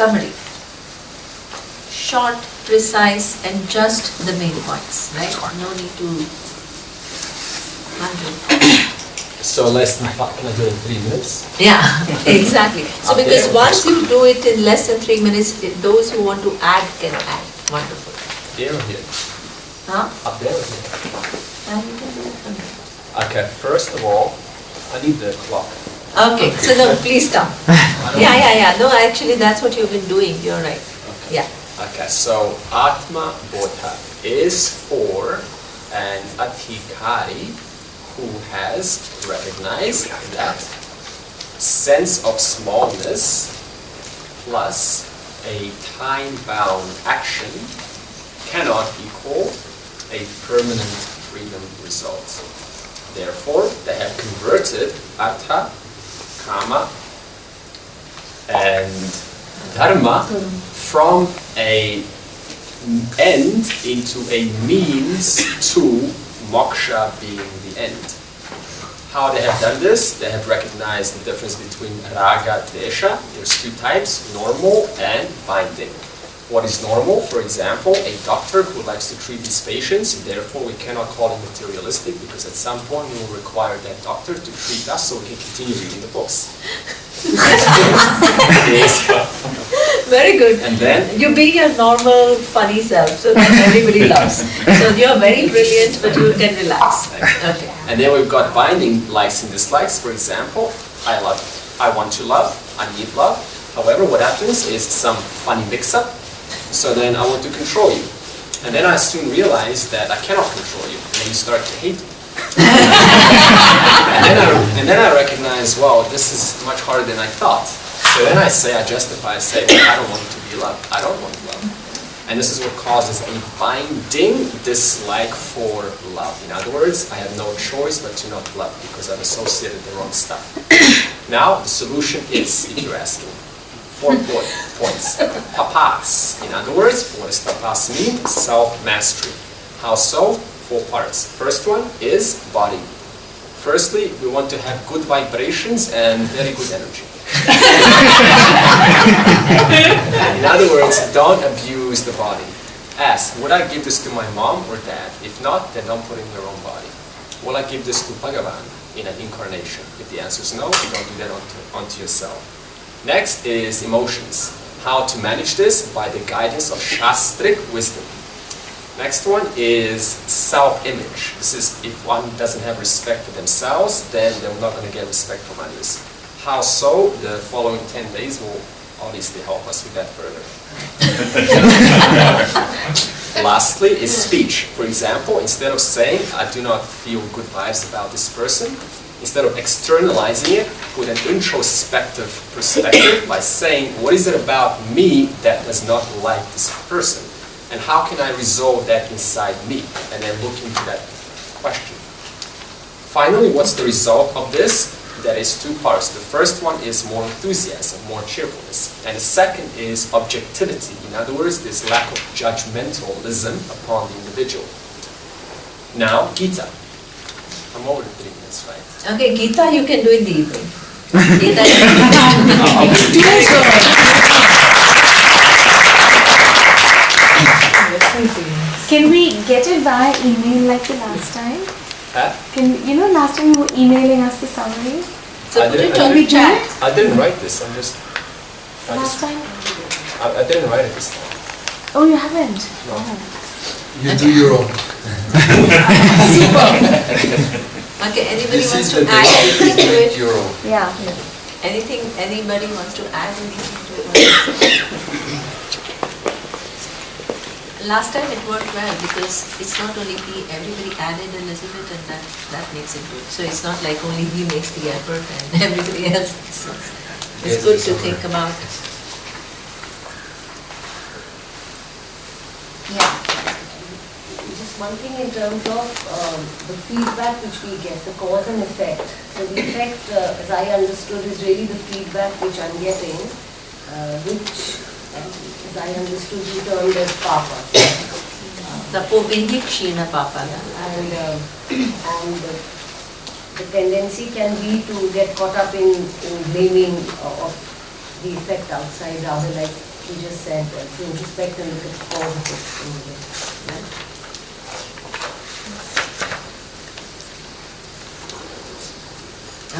summary. Short, precise, and just the main points, right? No need to handle. So less than 5, can I do it in 3 minutes? Yeah, exactly. So because once you do it in less than 3 minutes, those who want to add can add. Wonderful. There or here? Huh? Up there or here? And you can do it from there. Okay, first of all, I need the clock. Okay, so no, please come. Yeah. No, actually that's what you've been doing. You're right. Okay. Yeah. Okay, so Atma Bodha is for an adhikari who has recognized that sense of smallness plus a time-bound action cannot equal a permanent freedom result. Therefore, they have converted artha, kama, and dharma from an end into a means to moksha being the end. How they have done this? They have recognized the difference between raga, desha. There's 2 types, normal and binding. What is normal? For example, a doctor who likes to treat his patients, therefore we cannot call him materialistic because at some point we will require that doctor to treat us so we can continue reading the books. Very good. And then you be your normal funny self, so that everybody loves. So you're very brilliant, but you can relax. Okay. And then we've got binding likes and dislikes. For example, I want to love, I need love. However, what happens is some funny mix-up. So then I want to control you. And then I soon realize that I cannot control you. And then you start to hate me. and then I recognize, well, this is much harder than I thought. So then I justify, I say, well, I don't want to be loved. I don't want love. And this is what causes a binding dislike for love. In other words, I have no choice but to not love because I've associated the wrong stuff. Now, the solution is, if you're asking, 4 points. Tapas. In other words, what does tapas mean? Self-mastery. How so? 4 parts. First one is body. Firstly, we want to have good vibrations and very good energy. In other words, don't abuse the body. Ask, would I give this to my mom or dad? If not, then don't put it in your own body. Will I give this to Bhagavan in an incarnation? If the answer is no, you don't do that onto yourself. Next is emotions. How to manage this? By the guidance of Shastric wisdom. Next one is self-image. This is if one doesn't have respect for themselves, then they're not going to get respect from others. How so? The following 10 days will obviously help us with that further. Lastly is speech. For example, instead of saying, I do not feel good vibes about this person, instead of externalizing it, put an introspective perspective by saying, what is it about me that does not like this person? And how can I resolve that inside me? And then look into that question. Finally, what's the result of this? That is 2 parts. The first one is more enthusiasm, more cheerfulness. And the second is objectivity. In other words, this lack of judgmentalism upon the individual. Now, Gita. I'm over the 3 minutes, right? Okay, Gita you can do in the evening. Gita Can we get it via email like the last time? Huh? Last time you were emailing us the summary? So put it on the chat. I didn't write this, Last time? I didn't write it this time. Oh, you haven't? No. Oh. You do your own. Okay, anybody wants to add anything to it? Your own. Yeah. Anybody wants to add anything to it? Last time it worked well because it's not only everybody added a little bit and that makes it good. So it's not like only he makes the effort and everybody else. It's good to think about. Yeah. Just one thing in terms of the feedback which we get, the cause and effect. So the effect, as I understood, is really the feedback which I'm getting, which, as I understood, you termed as papa. The Pobinik Shina Papa. And the tendency can be to get caught up in blaming of the effect outside, rather like you just said, to introspect and look at the cause of it. Right?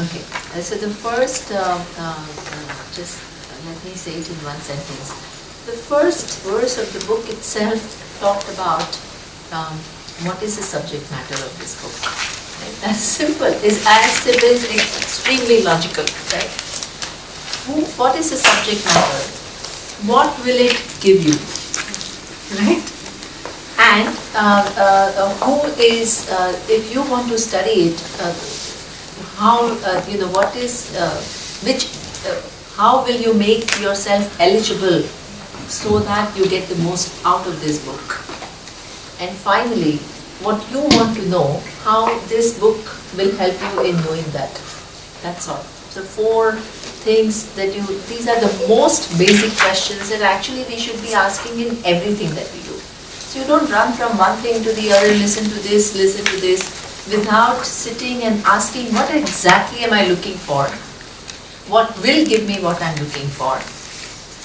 Okay, so the first, just let me say it in one sentence. The first verse of the book itself talked about what is the subject matter of this book. Right? That's simple. It's as simple as extremely logical. Right? What is the subject matter? What will it give you? Right? And who is, if you want to study it, how, what is, how will you make yourself eligible so that you get the most out of this book? And finally, what you want to know, how this book will help you in knowing that. That's all. So 4 things that these are the most basic questions that actually we should be asking in everything that we do. So you don't run from one thing to the other, listen to this, without sitting and asking, what exactly am I looking for? What will give me what I'm looking for?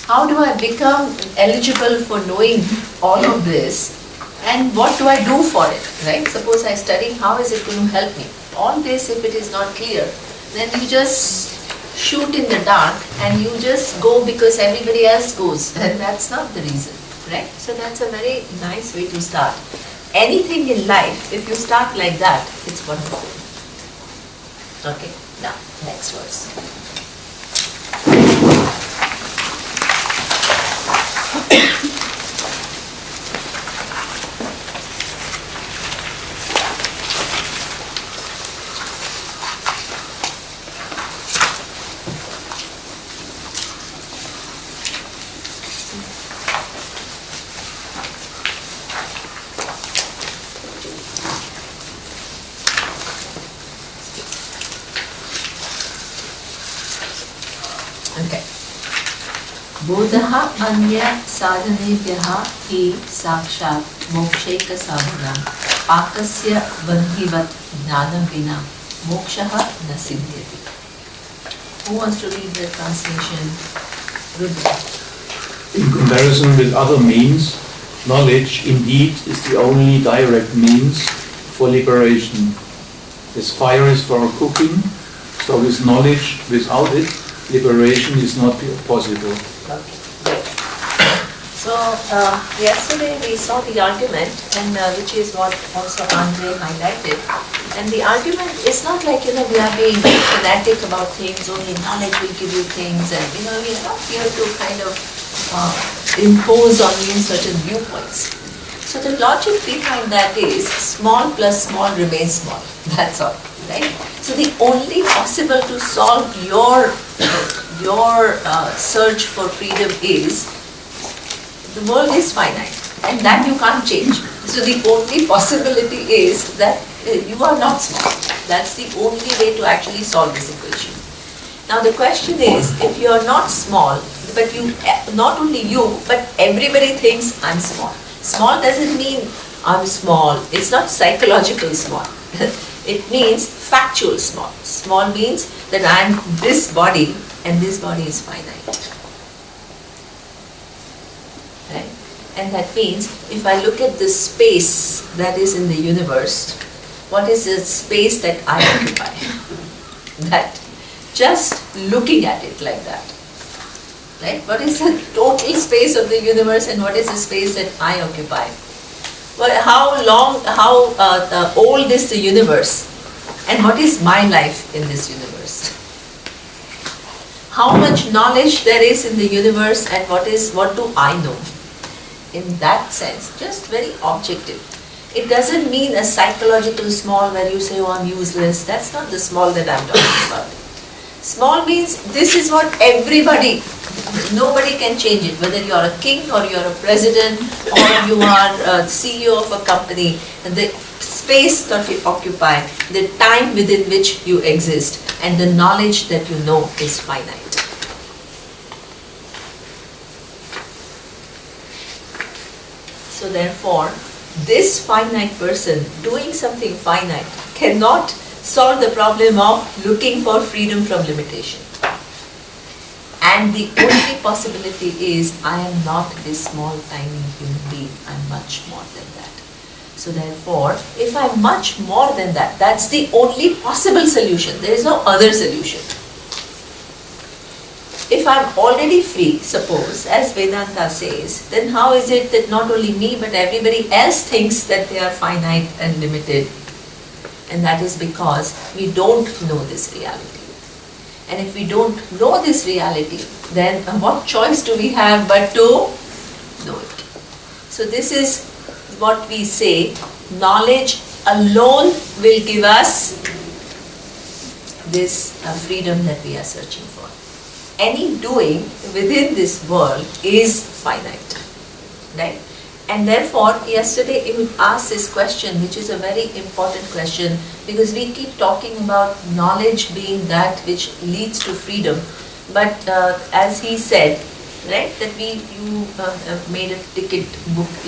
How do I become eligible for knowing all of this? And what do I do for it? Right? Suppose I study, how is it going to help me? All this, if it is not clear, then you just shoot in the dark and you just go because everybody else goes. And that's not the reason. Right? So that's a very nice way to start. Anything in life, if you start like that, it's wonderful. Okay, now, next verse. बोधः अन्य साधनेभ्यः हि साक्षात् मोक्षैक साधनं पाकस्य बन्धिवत् ज्ञानं विना मोक्षः न सिद्ध्यति. Who wants to read the translation? Rudra. In comparison with other means, knowledge indeed is the only direct means for liberation. As fire is for cooking, so is knowledge. Without it, liberation is not possible. Okay, great. So yesterday we saw the argument, and which is what also Andre highlighted. And the argument is not like we are being fanatic about things. Only knowledge will give you things, and we are not here to kind of impose on you certain viewpoints. So the logic behind that is small plus small remains small. That's all, right? So the only possible to solve your search for freedom is the world is finite, and that you can't change. So the only possibility is that you are not small. That's the only way to actually solve this equation. Now the question is, if you are not small, but not only you, but everybody thinks I'm small. Small doesn't mean I'm small. It's not psychological small. It means factual small. Small means that I'm this body, and this body is finite. Right? And that means if I look at the space that is in the universe, what is the space that I occupy? That just looking at it like that. Right? What is the total space of the universe and what is the space that I occupy? Well, how old is the universe? And what is my life in this universe? How much knowledge there is in the universe and what do I know? In that sense, just very objective. It doesn't mean a psychological small where you say, oh, I'm useless. That's not the small that I'm talking about. Small means this is what everybody, nobody can change it. Whether you are a king or you are a president or you are a CEO of a company, the space that you occupy, the time within which you exist, and the knowledge that you know is finite. So therefore, this finite person doing something finite cannot solve the problem of looking for freedom from limitation. And the only possibility is I am not this small tiny human being, I'm much more than that. So therefore, if I'm much more than that, that's the only possible solution. There is no other solution. If I'm already free, suppose, as Vedanta says, then how is it that not only me but everybody else thinks that they are finite and limited? And that is because we don't know this reality. And if we don't know this reality, then what choice do we have but to know it? So this is what we say, knowledge alone will give us this freedom that we are searching for. Any doing within this world is finite, right? And therefore, yesterday you asked this question, which is a very important question, because we keep talking about knowledge being that which leads to freedom. But as he said, right, that you made a ticket,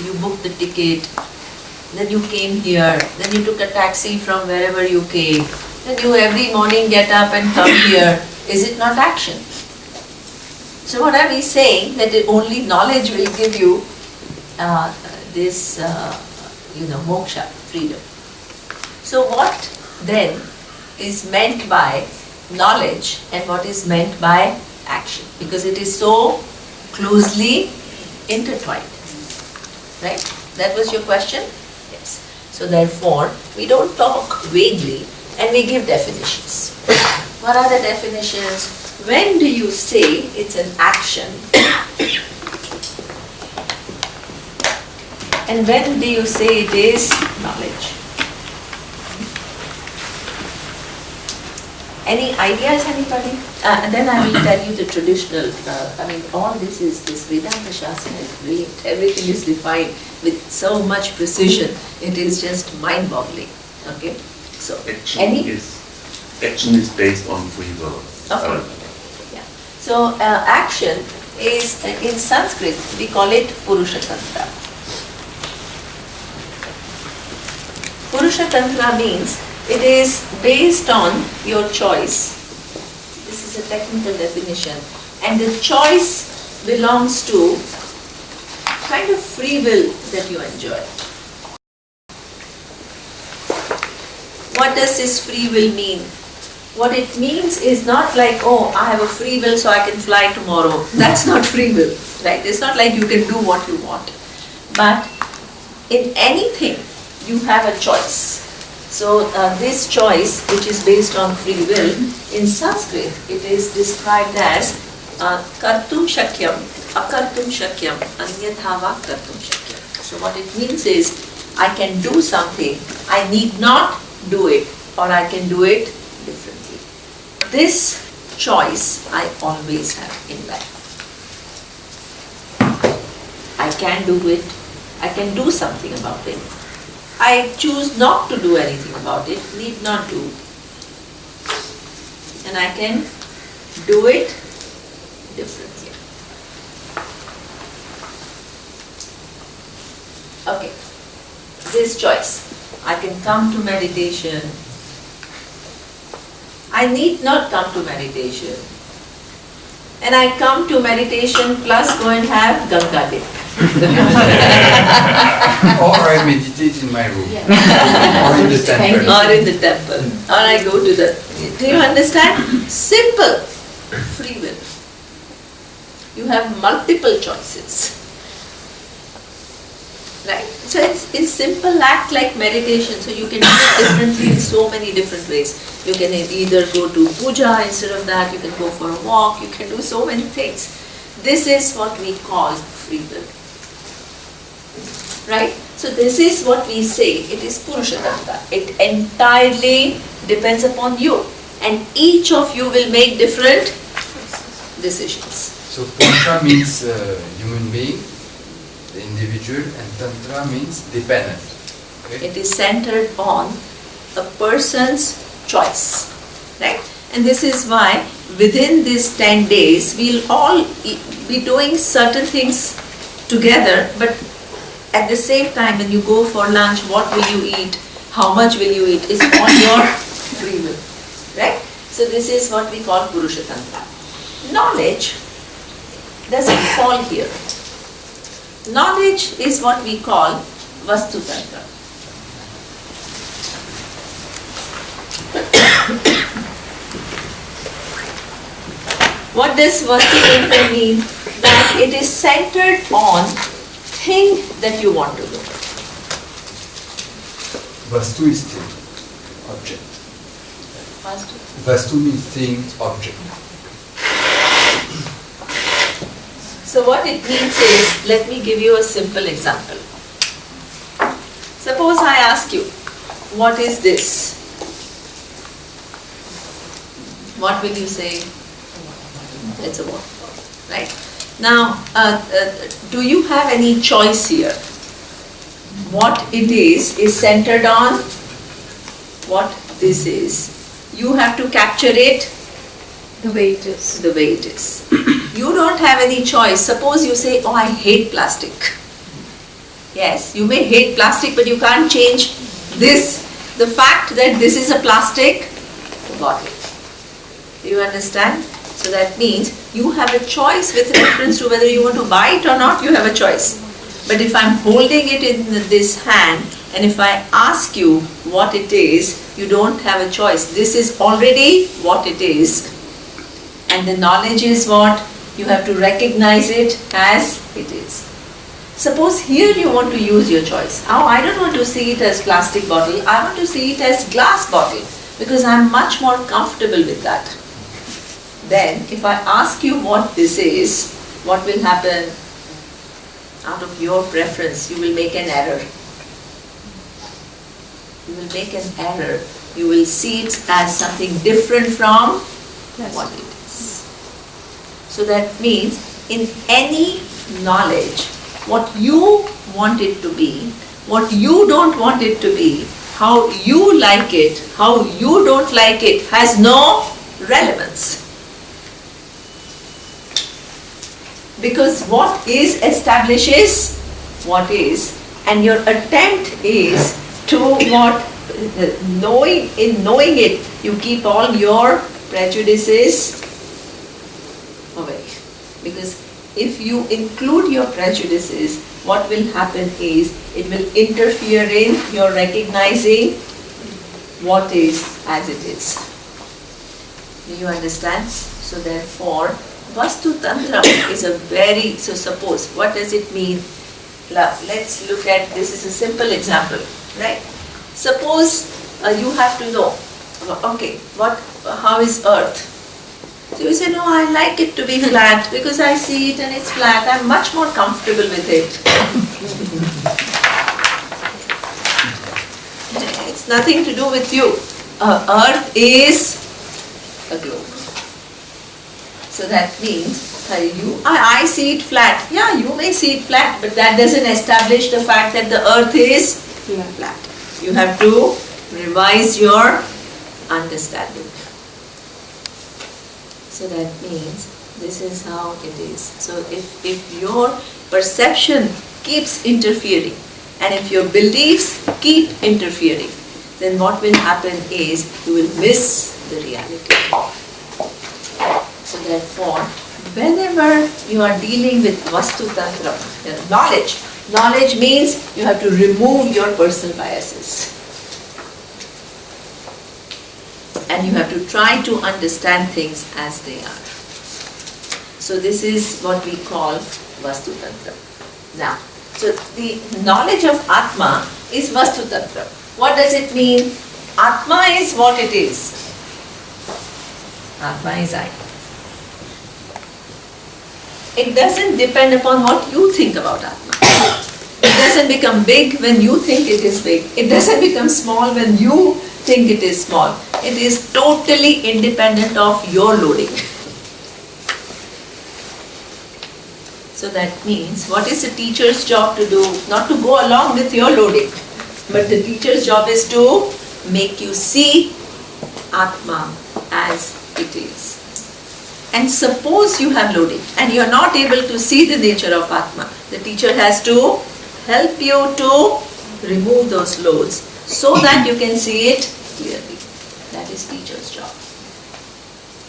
you booked the ticket, then you came here, then you took a taxi from wherever you came, then you every morning get up and come here. Is it not action? So what are we saying? That only knowledge will give you this, moksha, freedom. So what then is meant by knowledge and what is meant by action? Because it is so closely intertwined, right? That was your question? Yes. So therefore, we don't talk vaguely and we give definitions. What are the definitions? When do you say it's an action? And when do you say it is knowledge? Any ideas, anybody? And then I will tell you the traditional, all this Vedanta Shastra is brilliant. Everything is defined with so much precision. It is just mind-boggling. Okay? So, action is based on free will. Okay. Yeah. So, action is, in Sanskrit, we call it Purusha Tantra. Purusha Tantra means it is based on your choice. This is a technical definition. And the choice belongs to kind of free will that you enjoy. What does this free will mean? What it means is not like, oh, I have a free will so I can fly tomorrow. That's not free will, right? It's not like you can do what you want. But in anything, you have a choice. So this choice, which is based on free will, in Sanskrit, it is described as kartum shakyam, akartum shakyam, anyathava kartum shakyam. So what it means is, I can do something, I need not do it, or I can do it differently. This choice I always have in life. I can do it, I can do something about it. I choose not to do anything about it, need not do. And I can do it differently. Okay, this choice. I can come to meditation. I need not come to meditation. And I come to meditation plus go and have Ganga Day. Or I meditate in my room. Yeah. Or in the temple. Or in the temple. Or I go to the... Do you understand? Simple. Free will. You have multiple choices. Right? So it's simple act like meditation. So you can do it differently in so many different ways. You can either go to puja instead of that. You can go for a walk. You can do so many things. This is what we call free will. Right? So this is what we say, it is Purusha Tantra. It entirely depends upon you. And each of you will make different decisions. So Purusha means human being, the individual, and Tantra means dependent. Okay? It is centered on a person's choice. Right? And this is why within these 10 days, we'll all be doing certain things together, but at the same time, when you go for lunch, what will you eat? How much will you eat? It's on your free will. Right? So this is what we call Purusha Tantra. Knowledge doesn't fall here. Knowledge is what we call Vastu Tantra. What does Vastu Tantra mean? That it is centered on thing that you want to know. Vastu is thing, object. Vastu means thing, object. So what it means is, let me give you a simple example. Suppose I ask you, what is this? What will you say? It's a water bottle, right? Now, do you have any choice here? What it is centered on what this is. You have to capture it The way it is. the way it is. You don't have any choice. Suppose you say, oh, I hate plastic. Yes, you may hate plastic, but you can't change this. The fact that this is a plastic bottle. Do you understand? So that means you have a choice with reference to whether you want to buy it or not, you have a choice. But if I'm holding it in this hand, and if I ask you what it is, you don't have a choice. This is already what it is. And the knowledge is what? You have to recognize it as it is. Suppose here you want to use your choice. Oh, I don't want to see it as plastic bottle. I want to see it as glass bottle because I'm much more comfortable with that. Then if I ask you what this is, what will happen? Out of your preference, you will make an error. You will make an error. You will see it as something different from what it is. So that means in any knowledge, what you want it to be, what you don't want it to be, how you like it, how you don't like it, has no relevance. Because what is establishes what is, and your attempt is to what, knowing it, you keep all your prejudices away. Because if you include your prejudices, what will happen is it will interfere in your recognizing what is as it is. Do you understand? So therefore, Vastu Tantra is a very, so suppose, what does it mean? Let's look at, this is a simple example, right? Suppose you have to know, okay, how is earth? So you say, no, I like it to be flat because I see it and it's flat. I'm much more comfortable with it. It's nothing to do with you. Earth is a globe. So that means I see it flat. Yeah, you may see it flat, but that doesn't establish the fact that the earth is flat. You have to revise your understanding. So that means this is how it is. So if your perception keeps interfering and if your beliefs keep interfering, then what will happen is you will miss the reality. So therefore, whenever you are dealing with Vastu Tantra, knowledge means you have to remove your personal biases. And you have to try to understand things as they are. So this is what we call Vastu Tantra. Now, so the knowledge of Atma is Vastu Tantra. What does it mean? Atma is what it is. Atma is I. It doesn't depend upon what you think about Atma. It doesn't become big when you think it is big. It doesn't become small when you think it is small. It is totally independent of your loading. So that means, what is the teacher's job to do? Not to go along with your loading, but the teacher's job is to make you see Atma as it is. And suppose you have loading and you are not able to see the nature of Atma, the teacher has to help you to remove those loads so that you can see it clearly. That is teacher's job.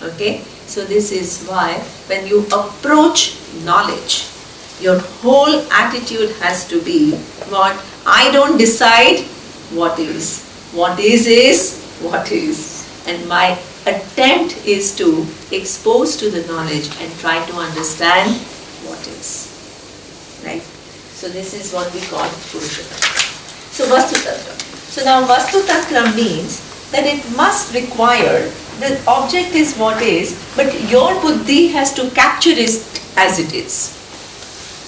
Okay? So this is why when you approach knowledge, your whole attitude has to be what? I don't decide what is. What is what is. And my attempt is to expose to the knowledge and try to understand what is. Right? So this is what we call Purusha Tantra. So Vastu Tantra. So now Vastu Tantra means that it must require, the object is what is, but your buddhi has to capture it as it is.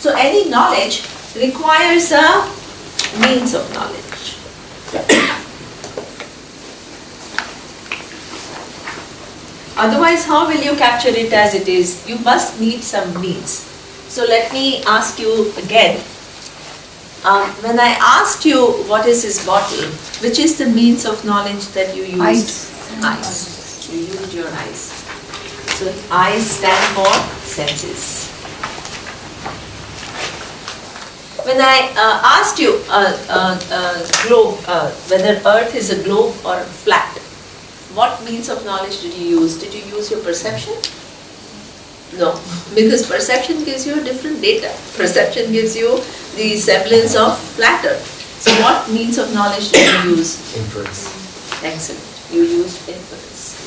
So any knowledge requires a means of knowledge. Otherwise, how will you capture it as it is? You must need some means. So let me ask you again. When I asked you what is this bottle, which is the means of knowledge that you used? Eyes. You used your eyes. So eyes stand for senses. When I asked you globe, whether earth is a globe or flat, what means of knowledge did you use? Did you use your perception? No, because perception gives you different data. Perception gives you the semblance of flat earth. So what means of knowledge did you use? Inference. Excellent. You used inference.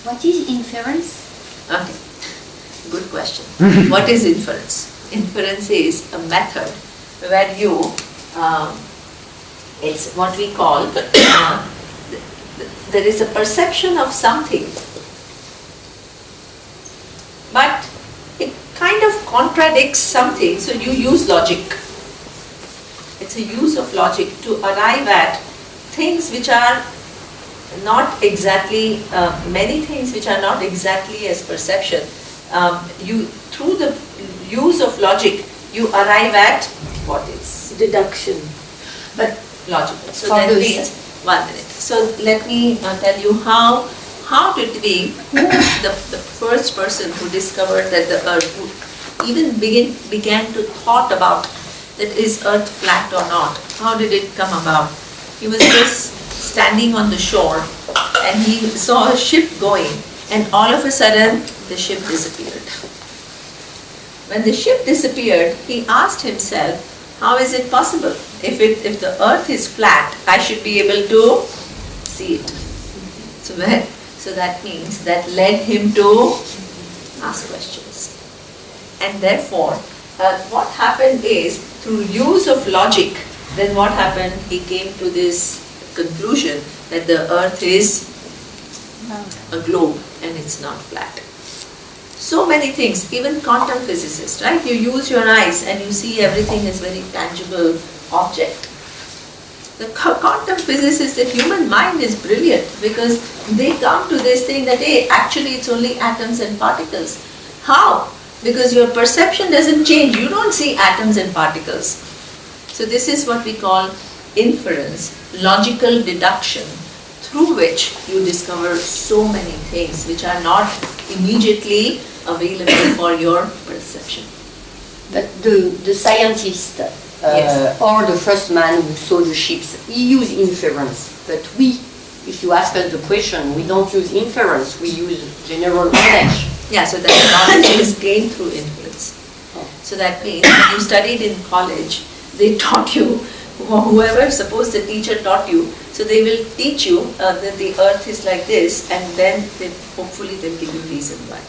What is inference? Okay, good question. What is inference? Inference is a method where you, it's what we call, there is a perception of something, but it kind of contradicts something, so you use logic. It's a use of logic to arrive at things which are not exactly, many things which are not exactly as perception. Through the use of logic, you arrive at what is? Deduction. But logical. So that means, 1 minute. So let me tell you how did we, the first person who discovered that the earth, who even began to thought about that is earth flat or not, how did it come about? He was just standing on the shore and he saw a ship going, and all of a sudden the ship disappeared. When the ship disappeared, he asked himself, how is it possible? If the earth is flat, I should be able to see it. So that means that led him to ask questions. And therefore, what happened is, through use of logic, then what happened? He came to this conclusion that the earth is a globe and it's not flat. So many things, even quantum physicists, right? You use your eyes and you see everything as very tangible object. The quantum physicists, the human mind is brilliant because they come to this thing that, hey, actually it's only atoms and particles. How? Because your perception doesn't change. You don't see atoms and particles. So this is what we call inference, logical deduction, through which you discover so many things which are not immediately available for your perception. But the scientist, Yes. or the first man who saw the ships, he used inference. But we, if you ask us the question, we don't use inference, we use general knowledge. Yeah, so that knowledge is gained through inference. So that means when you studied in college, they taught you, whoever, suppose the teacher taught you, so they will teach you that the earth is like this, and then hopefully they'll give you reason why.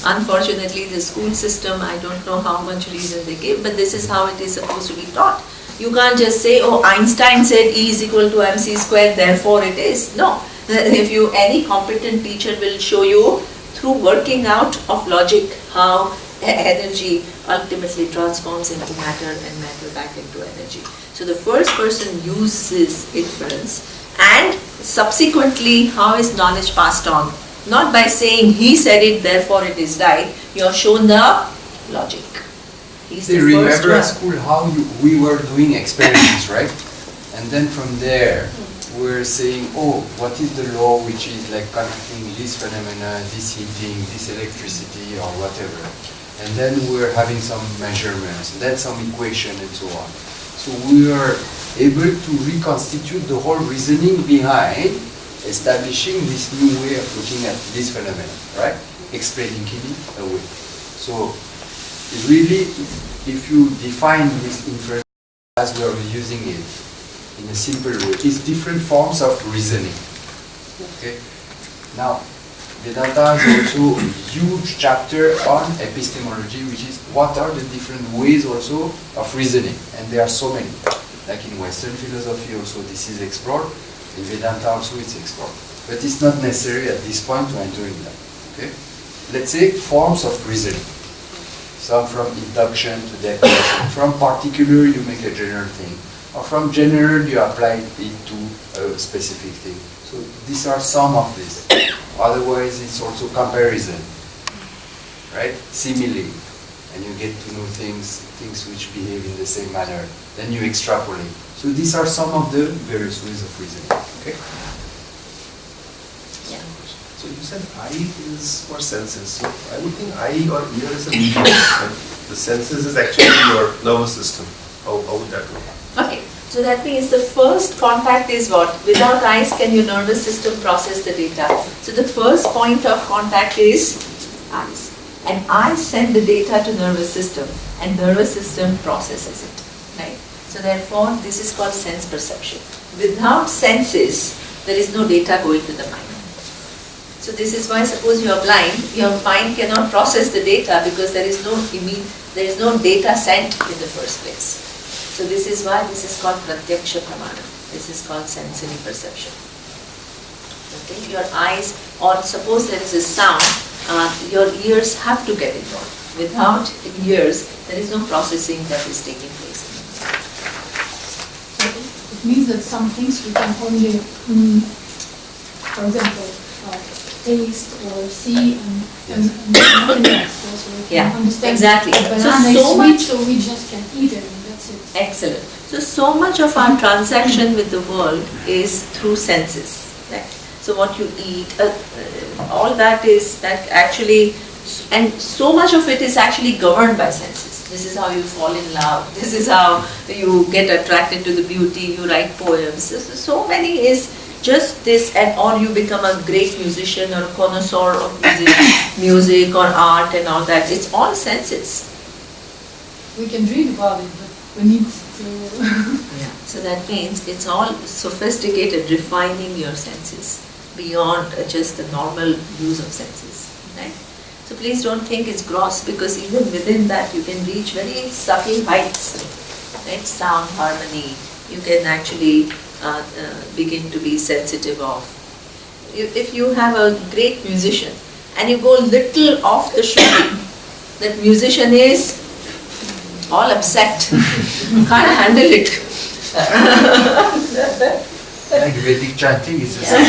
Unfortunately, the school system, I don't know how much reason they give, but this is how it is supposed to be taught. You can't just say, oh, Einstein said E is equal to mc squared, therefore it is. No. If any competent teacher will show you through working out of logic how energy ultimately transforms into matter and matter back into energy. So the first person uses inference, and subsequently how is knowledge passed on? Not by saying he said it, therefore it is right. You are shown the logic. He's They the first remember at one. school how we were doing experiments, right? And then from there, we're saying, oh, what is the law which is like connecting this phenomena, this heating, this electricity, or whatever. and then we're having some measurements, and then some equation and so on. So we are able to reconstitute the whole reasoning behind establishing this new way of looking at this phenomenon, right? Explaining it away. So really, if you define this inference as we are using it in a simple way, it's different forms of reasoning. Okay? Now, Vedanta has also a huge chapter on epistemology, which is what are the different ways also of reasoning. And there are so many. Like in Western philosophy also this is explored, in Vedanta also it's explored. But it's not necessary at this point to enter in that. Okay? Let's say forms of reasoning. Some from induction to deduction. From particular you make a general thing. Or from general you apply it to a specific thing. So these are some of this. Otherwise it's also comparison, right? Simile, and you get to know things which behave in the same manner. Then you extrapolate. So these are some of the various ways of reasoning. Okay? Yeah. So you said eye is for senses. So I would think eye or ear is a medium. And the senses is actually your nervous system. How would that go? Okay, so that means the first contact is what? Without eyes, can your nervous system process the data? So the first point of contact is eyes. And eyes send the data to nervous system, and nervous system processes it, right? So therefore, this is called sense perception. Without senses, there is no data going to the mind. So this is why, suppose you are blind, your mind cannot process the data because there is no data sent in the first place. So this is why this is called pratyaksha pramana. This is called sensory perception. Okay, your eyes, or suppose there is a sound, your ears have to get involved. Without ears, there is no processing that is taking place. It means that some things we can only, for example, taste or see and nothing else. So we can understand exactly. the banana is So sweet, so we just can eat it and that's it. Excellent. So much of our transaction with the world is through senses. Right? So what you eat, all that is that actually, and so much of it is actually governed by senses. This is how you fall in love. This is how you get attracted to the beauty. You write poems. So many is just this, and or you become a great musician or a connoisseur of music or art and all that. It's all senses. We can read about it, but we need to... Yeah. So that means it's all sophisticated, refining your senses beyond just the normal use of senses. Right? So please don't think it's gross, because even within that you can reach very subtle heights. Right? Sound, harmony, you can actually begin to be sensitive of. If you have a great musician and you go little off the shooting, that musician is all upset, can't handle it. Like Vedic chanting is the same.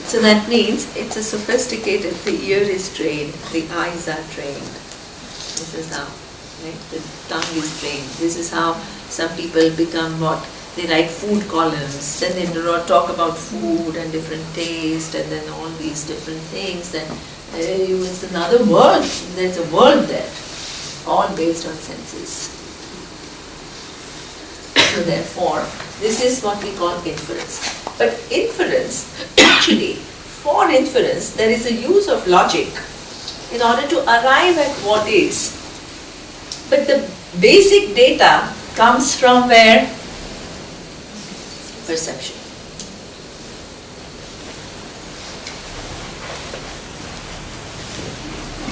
So that means it's a sophisticated, the ear is trained, the eyes are trained. This is how, right? The tongue is trained. This is how some people become what? They write food columns, then they talk about food and different taste and then all these different things. Then it's another world. There's a world there, all based on senses. So therefore, this is what we call inference. But inference, actually, for inference, there is a use of logic in order to arrive at what is. But the basic data comes from where? Perception.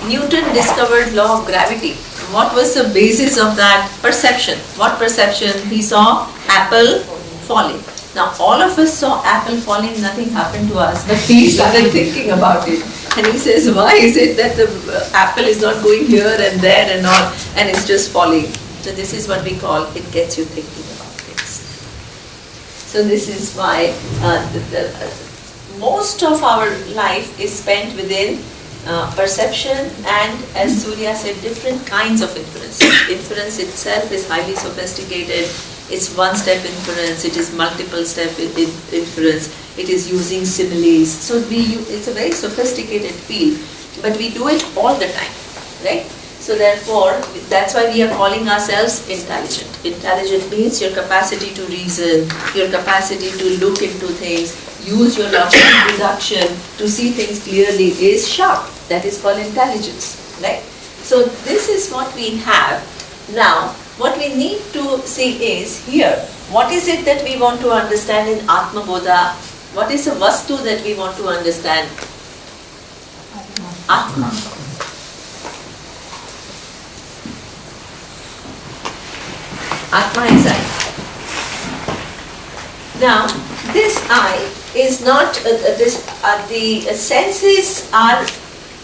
Newton discovered law of gravity. What was the basis of that? Perception. What perception? He saw apple falling. Now all of us saw apple falling, nothing happened to us, but he started thinking about it. And he says, why is it that the apple is not going here and there and all, and it's just falling? So this is what we call, it gets you thinking about things. So this is why most of our life is spent within perception and, as Surya said, different kinds of inference. Inference itself is highly sophisticated. It's one-step inference, it is multiple-step inference, it is using similes. So it's a very sophisticated field, but we do it all the time, right? So therefore, that's why we are calling ourselves intelligent. Intelligent means your capacity to reason, your capacity to look into things, use your logical deduction to see things clearly is sharp. That is called intelligence, right? So this is what we have. Now, what we need to see is here, what is it that we want to understand in Atma Bodha? What is the vastu that we want to understand? Atma. Atma is I. Now, this I is not, the senses are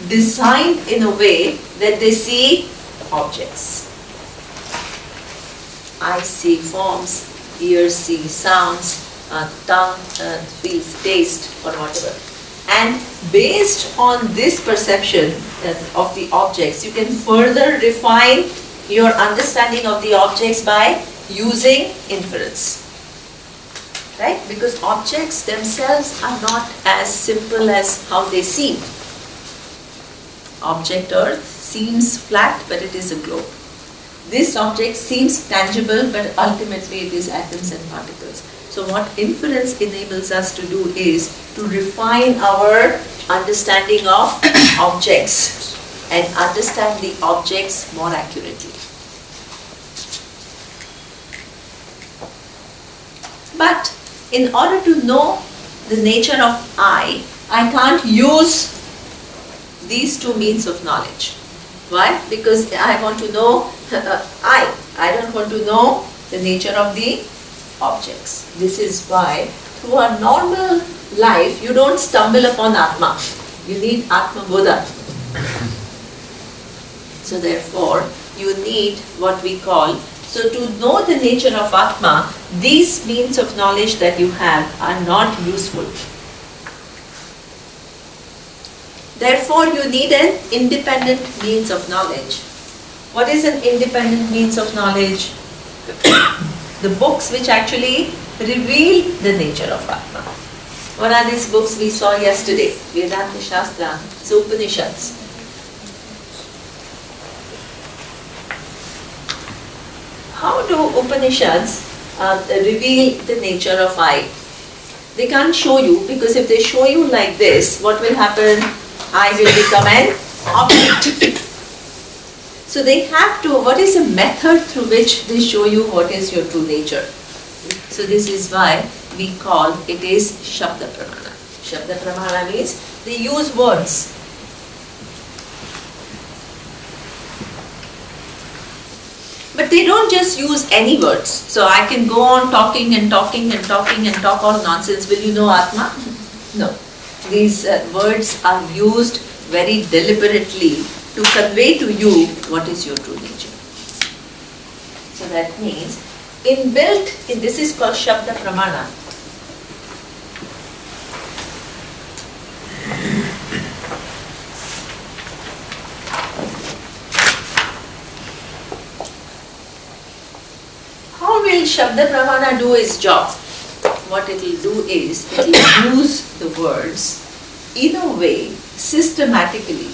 designed in a way that they see objects. Eyes see forms, ears see sounds, tongue feels taste or whatever. And based on this perception of the objects, you can further refine your understanding of the objects by using inference. Right? Because objects themselves are not as simple as how they seem. Object Earth seems flat, but it is a globe. This object seems tangible, but ultimately it is atoms and particles. So what inference enables us to do is to refine our understanding of objects and understand the objects more accurately. But in order to know the nature of I can't use these two means of knowledge. Why? Because I want to know I don't want to know the nature of the objects. This is why through our normal life you don't stumble upon Atma. You need Atma Bodha. So therefore you need what we call, so to know the nature of Atma, these means of knowledge that you have are not useful. Therefore, you need an independent means of knowledge. What is an independent means of knowledge? The books which actually reveal the nature of Atma. What are these books we saw yesterday? Vedanta, Shastra, Upanishads. How do Upanishads reveal the nature of I? They can't show you, because if they show you like this, what will happen? I will become an object. So they have to, what is the method through which they show you what is your true nature? So this is why we call it is Shabda Pramana. Shabda Pramana means they use words. But they don't just use any words. So I can go on talking and talking and talking and talk all nonsense. Will you know Atma? No. These words are used very deliberately to convey to you what is your true nature. So that means inbuilt in this is called Shabda Pramana. How will Shabda Pramana do its job? What it will do is, it will use the words in a way, systematically,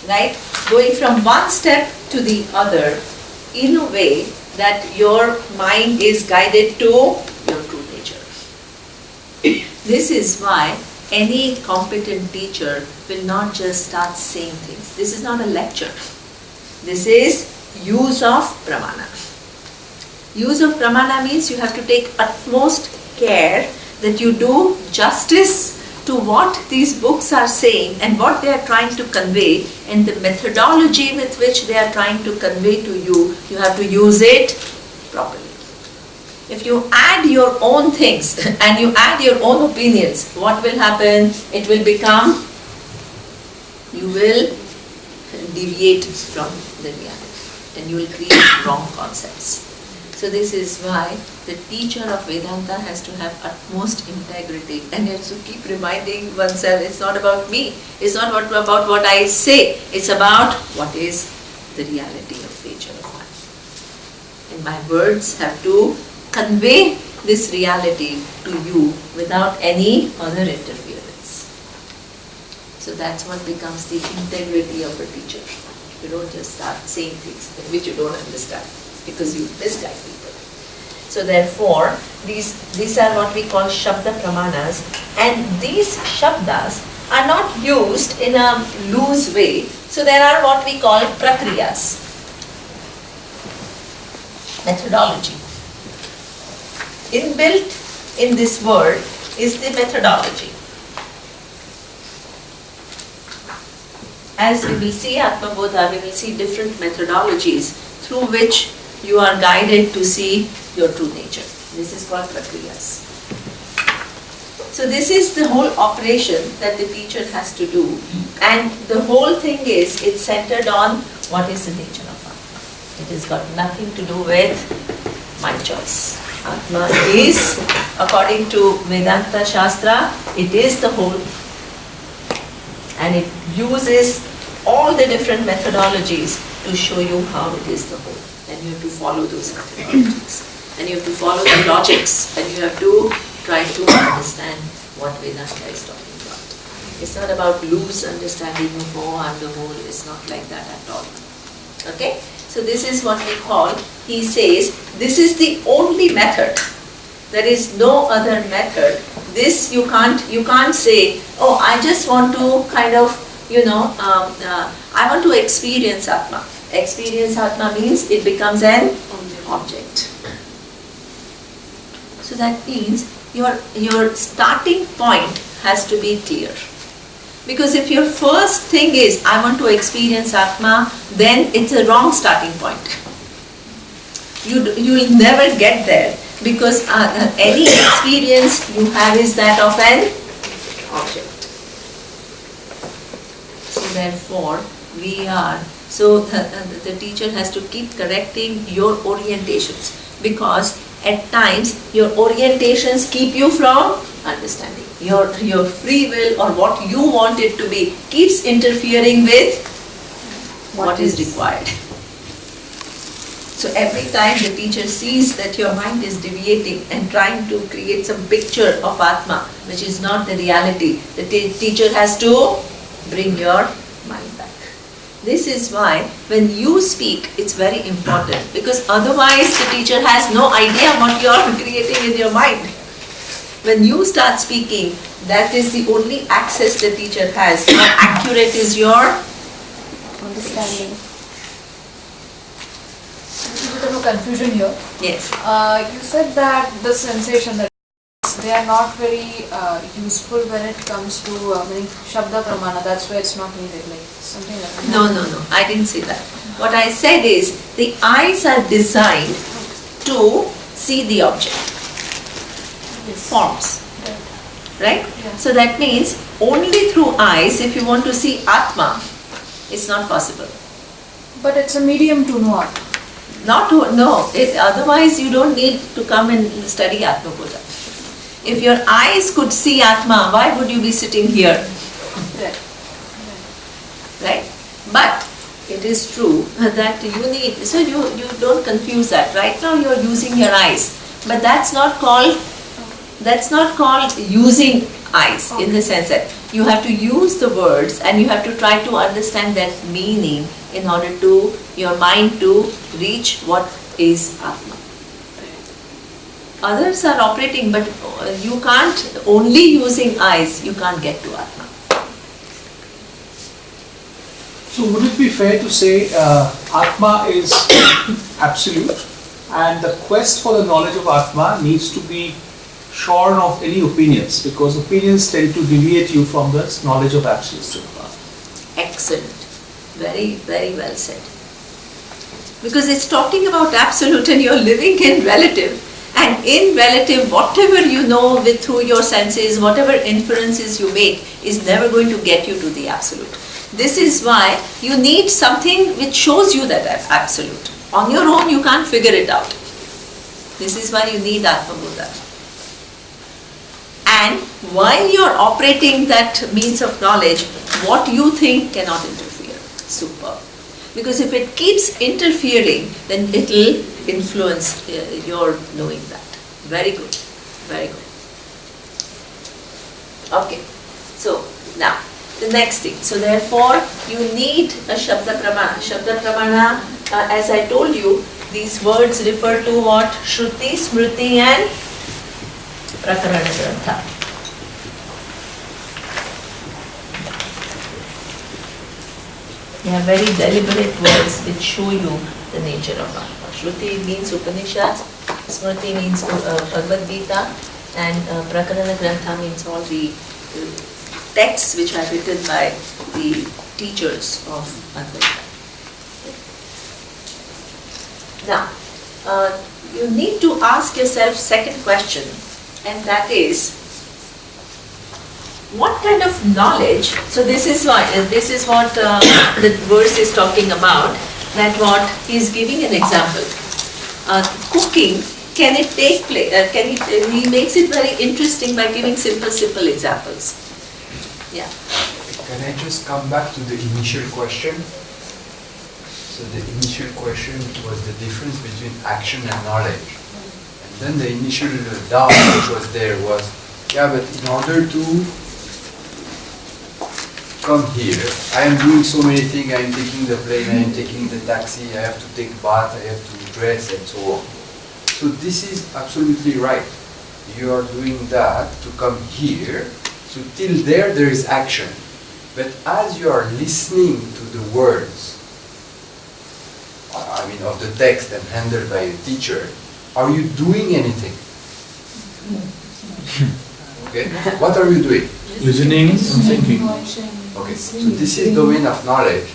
right? Going from one step to the other in a way that your mind is guided to your true nature. This is why any competent teacher will not just start saying things. This is not a lecture. This is use of pramana. Use of pramana means you have to take utmost care that you do justice to what these books are saying and what they are trying to convey, and the methodology with which they are trying to convey to you, you have to use it properly. If you add your own things and you add your own opinions, what will happen? It will become, you will deviate from the reality and you will create wrong concepts. So this is why the teacher of Vedanta has to have utmost integrity and has to keep reminding oneself, it's not about me, it's not about what I say, it's about what is the reality of nature of life. And my words have to convey this reality to you without any other interference. So that's what becomes the integrity of a teacher. You don't just start saying things which you don't understand because you misguide people. So therefore, these are what we call Shabda Pramanas, and these Shabdas are not used in a loose way. So there are what we call prakriyas, methodology. Inbuilt in this word is the methodology. As we will see Atma Bodha, we will see different methodologies through which you are guided to see your true nature. This is called prakriyas. So this is the whole operation that the teacher has to do, and the whole thing is, it's centered on what is the nature of Atma. It has got nothing to do with my choice. Atma is, according to Vedanta Shastra, it is the whole, and it uses all the different methodologies to show you how it is the whole, and you have to follow those methodologies. And you have to follow the logics, and you have to try to understand what Vedanta is talking about. It's not about loose understanding of I'm the whole. It's not like that at all. Okay? So this is what we call, he says, this is the only method. There is no other method. This you can't say, oh, I just want to kind of, I want to experience Atma. Experience Atma means it becomes an object. So that means your starting point has to be clear. Because if your first thing is, I want to experience Atma, then it's a wrong starting point. You will never get there, because any experience you have is that of an object. So therefore, the teacher has to keep correcting your orientations, because at times your orientations keep you from understanding. Your free will, or what you want it to be, keeps interfering with what is required. So every time the teacher sees that your mind is deviating and trying to create some picture of Atma, which is not the reality, the teacher has to bring your mind back. This is why when you speak, it's very important, because otherwise the teacher has no idea what you are creating in your mind. When you start speaking, that is the only access the teacher has. How accurate is your Understanding. A little confusion here. Yes. You said that the sensation, that they are not very useful when it comes to Shabda Pramana. That's why it's not needed, like something like that. No, I didn't say that. What I said is, the eyes are designed to see the object. Forms. Right? Yeah. So that means only through eyes, if you want to see Atma, it's not possible. But it's a medium to know Atma. Otherwise you don't need to come and study Atma Bodha. If your eyes could see Atma, why would you be sitting here? Right? But it is true that you need, so you don't confuse that. Right now you are using your eyes, but that's not called using eyes, in the sense that you have to use the words and you have to try to understand that meaning in order to your mind to reach what is Atma. Others are operating, but you can't, only using eyes, you can't get to Atma. So would it be fair to say Atma is absolute, and the quest for the knowledge of Atma needs to be shorn of any opinions, because opinions tend to deviate you from the knowledge of absolute. Excellent. Very, very well said. Because it's talking about absolute and you're living in relative. And in relative, whatever you know through your senses, whatever inferences you make, is never going to get you to the absolute. This is why you need something which shows you that absolute. On your own, you can't figure it out. This is why you need Atma Bodha. And while you're operating that means of knowledge, what you think cannot interfere. Superb. Because if it keeps interfering, then it will influence your knowing that. Very good. Very good. Okay. So now the next thing. So therefore you need a Shabda Pramana. Shabda Pramana, as I told you, these words refer to what? Shruti, Smriti and prakarana grantha. They are very deliberate words which show you the nature of Atma. Shruti means Upanishads, Smriti means Bhagavad Gita, and prakarana grantha means all the texts which are written by the teachers of Advaita. Now, you need to ask yourself second question, and that is, what kind of knowledge? So this is what the verse is talking about. That what he is giving an example. Cooking, can it take place? He makes it very interesting by giving simple examples. Yeah. Can I just come back to the initial question? So the initial question was the difference between action and knowledge. And then the initial doubt which was there was, yeah, but in order to come here, I am doing so many things, I am taking the plane, I am taking the taxi, I have to take bath, I have to dress and so on. So this is absolutely right. You are doing that to come here. So till there is action. But as you are listening to the words, I mean of the text and handled by a teacher, are you doing anything? Okay, what are you doing? Listening and thinking. Okay, so this is domain of knowledge.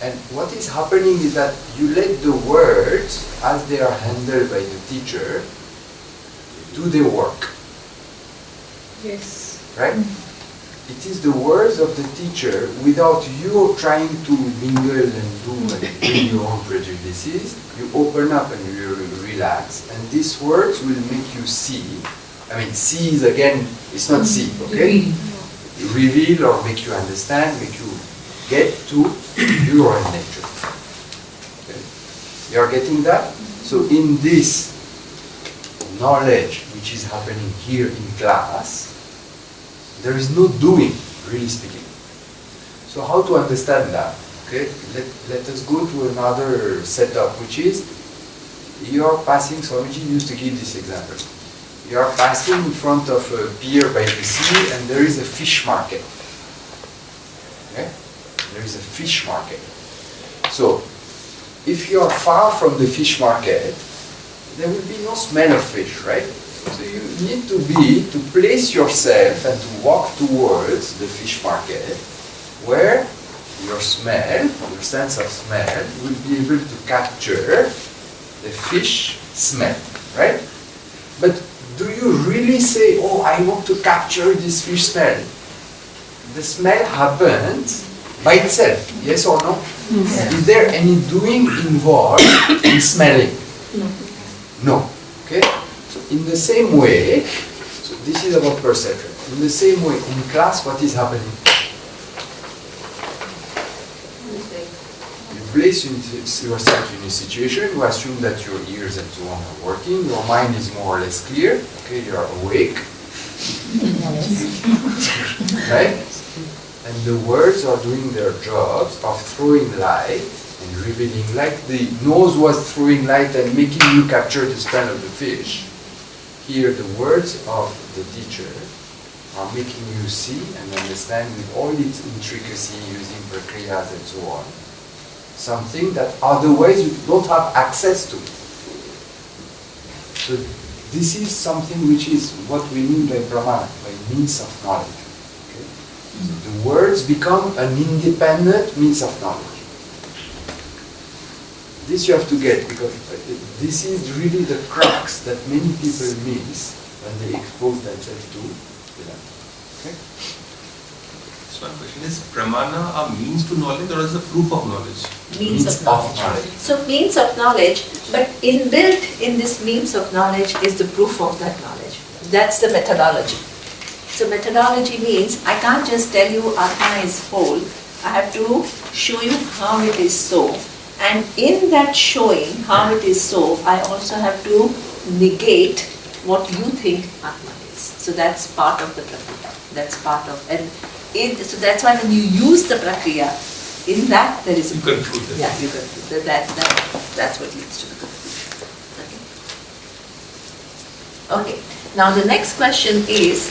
And what is happening is that you let the words, as they are handled by the teacher, do their work. Yes. Right? It is the words of the teacher without you trying to mingle and do and bring your own prejudices. You open up and you relax, and these words will make you see. I mean, see is again, it's not see, okay? Reveal or make you understand, make you get to your own nature. Okay? You are getting that? So in this knowledge which is happening here in class, there is no doing, really speaking. So how to understand that? Okay, let us go to another setup, which is, you are passing, Swamiji used to give this example. You are passing in front of a pier by the sea and there is a fish market. Okay? There is a fish market. So, if you are far from the fish market, there will be no smell of fish, right? So you need to place yourself and to walk towards the fish market where your smell, your sense of smell, will be able to capture the fish smell, right? But do you really say, oh, I want to capture this fish smell? The smell happens by itself, yes or no? Yes. Is there any doing involved in smelling? No. Okay? So in the same way, so this is about perception. In the same way, in class, what is happening? You place yourself in a situation, you assume that your ears and so on are working, your mind is more or less clear, okay, you are awake. Right? And the words are doing their jobs of throwing light and revealing, like the nose was throwing light and making you capture the smell of the fish. Here the words of the teacher are making you see and understand with all its intricacy using prakriyas and so on, something that otherwise you don't have access to. So this is something which is what we mean by pramana, by means of knowledge. Okay? So the words become an independent means of knowledge. This you have to get, because this is really the crux that many people miss when they expose themselves to Vedanta. Okay? So my question is, pramana a means to knowledge or is a proof of knowledge? Means of knowledge. So means of knowledge, but inbuilt in this means of knowledge is the proof of that knowledge. That's the methodology. So methodology means I can't just tell you Atma is whole, I have to show you how it is so. And in that showing how it is so, I also have to negate what you think Atma is. So that's part of the prakriya. That's part of, so that's why when you use the prakriya, in that there is a... You conclude this. Yeah, you conclude. That's what leads to the conclusion. Okay. Now the next question is,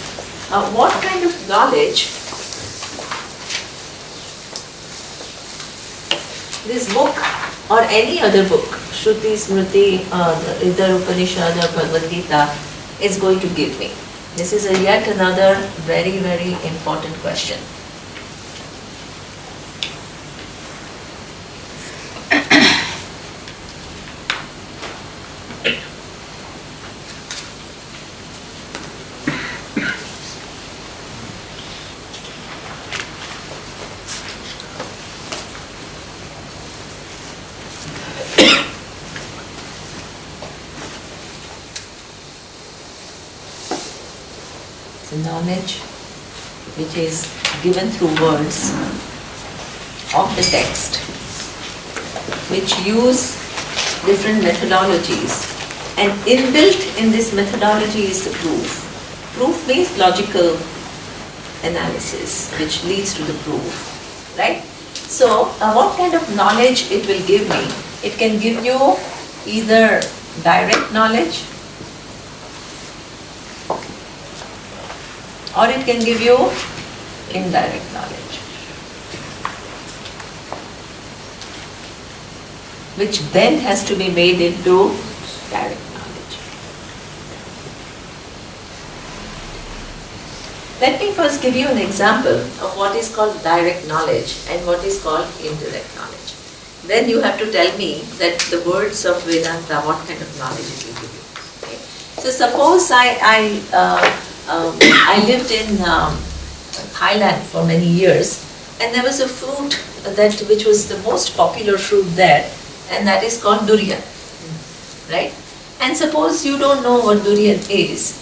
what kind of knowledge this book or any other book, Shruti, Smriti, either Upanishad or Bhagavad Gita, is going to give me? This is yet another very, very important question. Knowledge which is given through words of the text, which use different methodologies, and inbuilt in this methodology is the proof. Proof means logical analysis which leads to the proof, right? So what kind of knowledge it will give me? It can give you either direct knowledge, or it can give you indirect knowledge, which then has to be made into direct knowledge. Let me first give you an example of what is called direct knowledge and what is called indirect knowledge. Then you have to tell me that the words of Vedanta, what kind of knowledge it will give you. Okay. So suppose I lived in Thailand for many years, and there was a fruit which was the most popular fruit there, and that is called durian, right? And suppose you don't know what durian is,